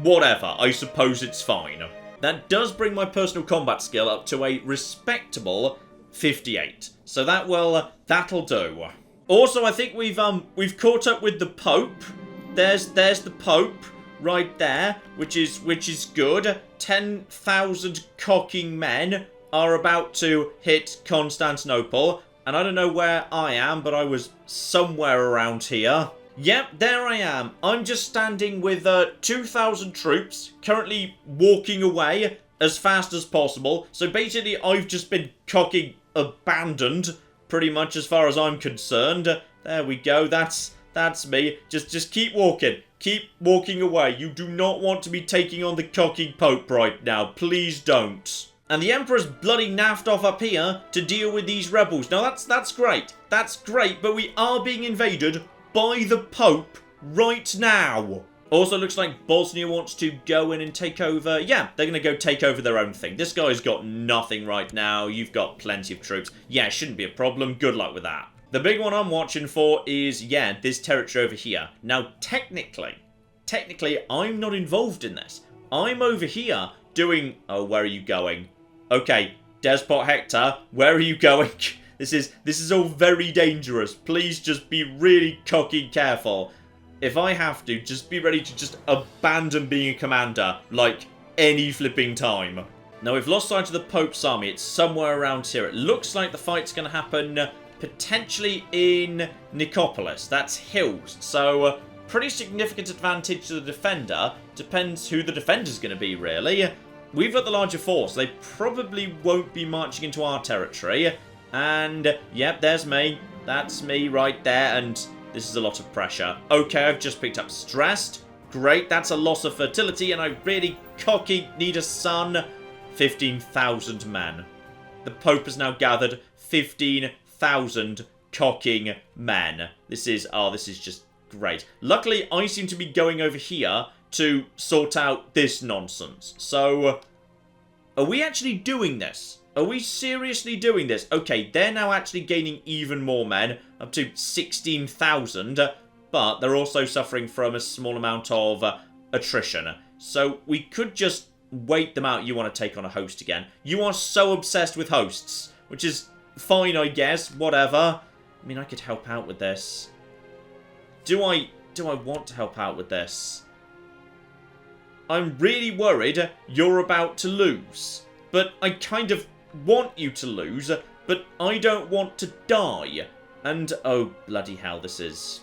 whatever, I suppose it's fine. That does bring my personal combat skill up to a respectable 58. So that'll do. Also, I think we've caught up with the Pope. There's the Pope right there, which is good. 10,000 cocking men are about to hit Constantinople, and I don't know where I am, but I was somewhere around here. Yep, there I am. I'm just standing with 2,000 troops, currently walking away as fast as possible. So basically, I've just been cocking abandoned, pretty much as far as I'm concerned. There we go. That's me. Just keep walking. Keep walking away. You do not want to be taking on the cocking Pope right now. Please don't. And the Emperor's bloody naffed off up here to deal with these rebels. Now that's great. That's great, but we are being invaded by the Pope right now. Also, looks like Bosnia wants to go in and take over. Yeah, they're going to go take over their own thing. This guy's got nothing right now. You've got plenty of troops. Yeah, it shouldn't be a problem. Good luck with that. The big one I'm watching for is, yeah, this territory over here. Now, technically, I'm not involved in this. I'm over here doing... Oh, where are you going? Okay, Despot Hector, where are you going? This is all very dangerous. Please just be really cocky and careful. If I have to, just be ready to just abandon being a commander, like, any flipping time. Now, we've lost sight of the Pope's army. It's somewhere around here. It looks like the fight's going to happen potentially in Nicopolis. That's hills. So, pretty significant advantage to the defender. Depends who the defender's going to be, really. We've got the larger force. They probably won't be marching into our territory. And, yep, there's me. That's me right there, and... This is a lot of pressure. Okay, I've just picked up stressed. Great, that's a loss of fertility, and I really cocky need a son. 15,000 men. The Pope has now gathered 15,000 cocking men. This is just great. Luckily, I seem to be going over here to sort out this nonsense. So, are we actually doing this? Are we seriously doing this? Okay, they're now actually gaining even more men, up to 16,000, but they're also suffering from a small amount of attrition. So we could just wait them out. You want to take on a host again. You are so obsessed with hosts, which is fine, I guess, whatever. I mean, I could help out with this. Do I want to help out with this? I'm really worried you're about to lose, but I kind of want you to lose, but I don't want to die. And, oh, bloody hell, this is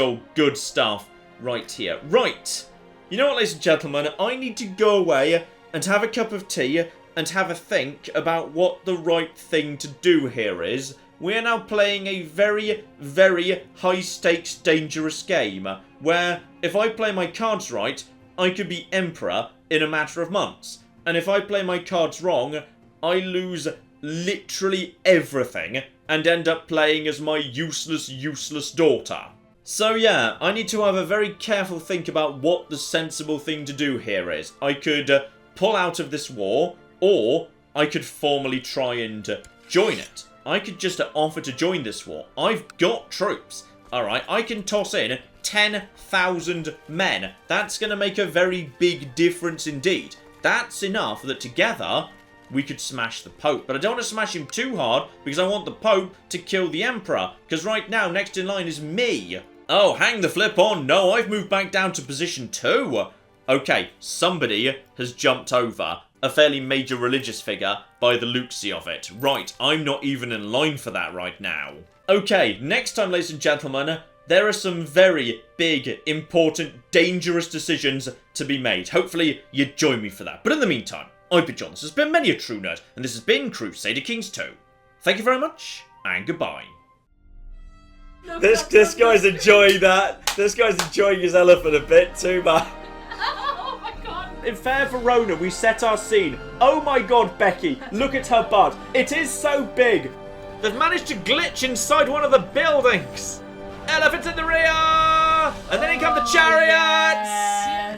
all good stuff right here. Right, you know what, ladies and gentlemen, I need to go away and have a cup of tea and have a think about what the right thing to do here is. We are now playing a very, very high-stakes, dangerous game, where if I play my cards right, I could be emperor in a matter of months. And if I play my cards wrong, I lose literally everything and end up playing as my useless daughter. So yeah, I need to have a very careful think about what the sensible thing to do here is. I could pull out of this war, or I could formally try and join it. I could just offer to join this war. I've got troops. Alright, I can toss in 10,000 men. That's going to make a very big difference indeed. That's enough that together we could smash the Pope. But I don't want to smash him too hard because I want the Pope to kill the Emperor. Because right now, next in line is me. Oh, hang the flip on. No, I've moved back down to position 2. Okay, somebody has jumped over a fairly major religious figure by the looksy of it. Right, I'm not even in line for that right now. Okay, next time, ladies and gentlemen, there are some very big, important, dangerous decisions to be made. Hopefully, you join me for that. But in the meantime, I've been John. This has been Many a True Nerd, and this has been Crusader Kings 2. Thank you very much, and goodbye. This guy's enjoying that. This guy's enjoying his elephant a bit too much. Oh my god. In Fair Verona, we set our scene. Oh my god, Becky, look at her butt. It is so big. They've managed to glitch inside one of the buildings. Elephants in the rear! And then in come the chariot!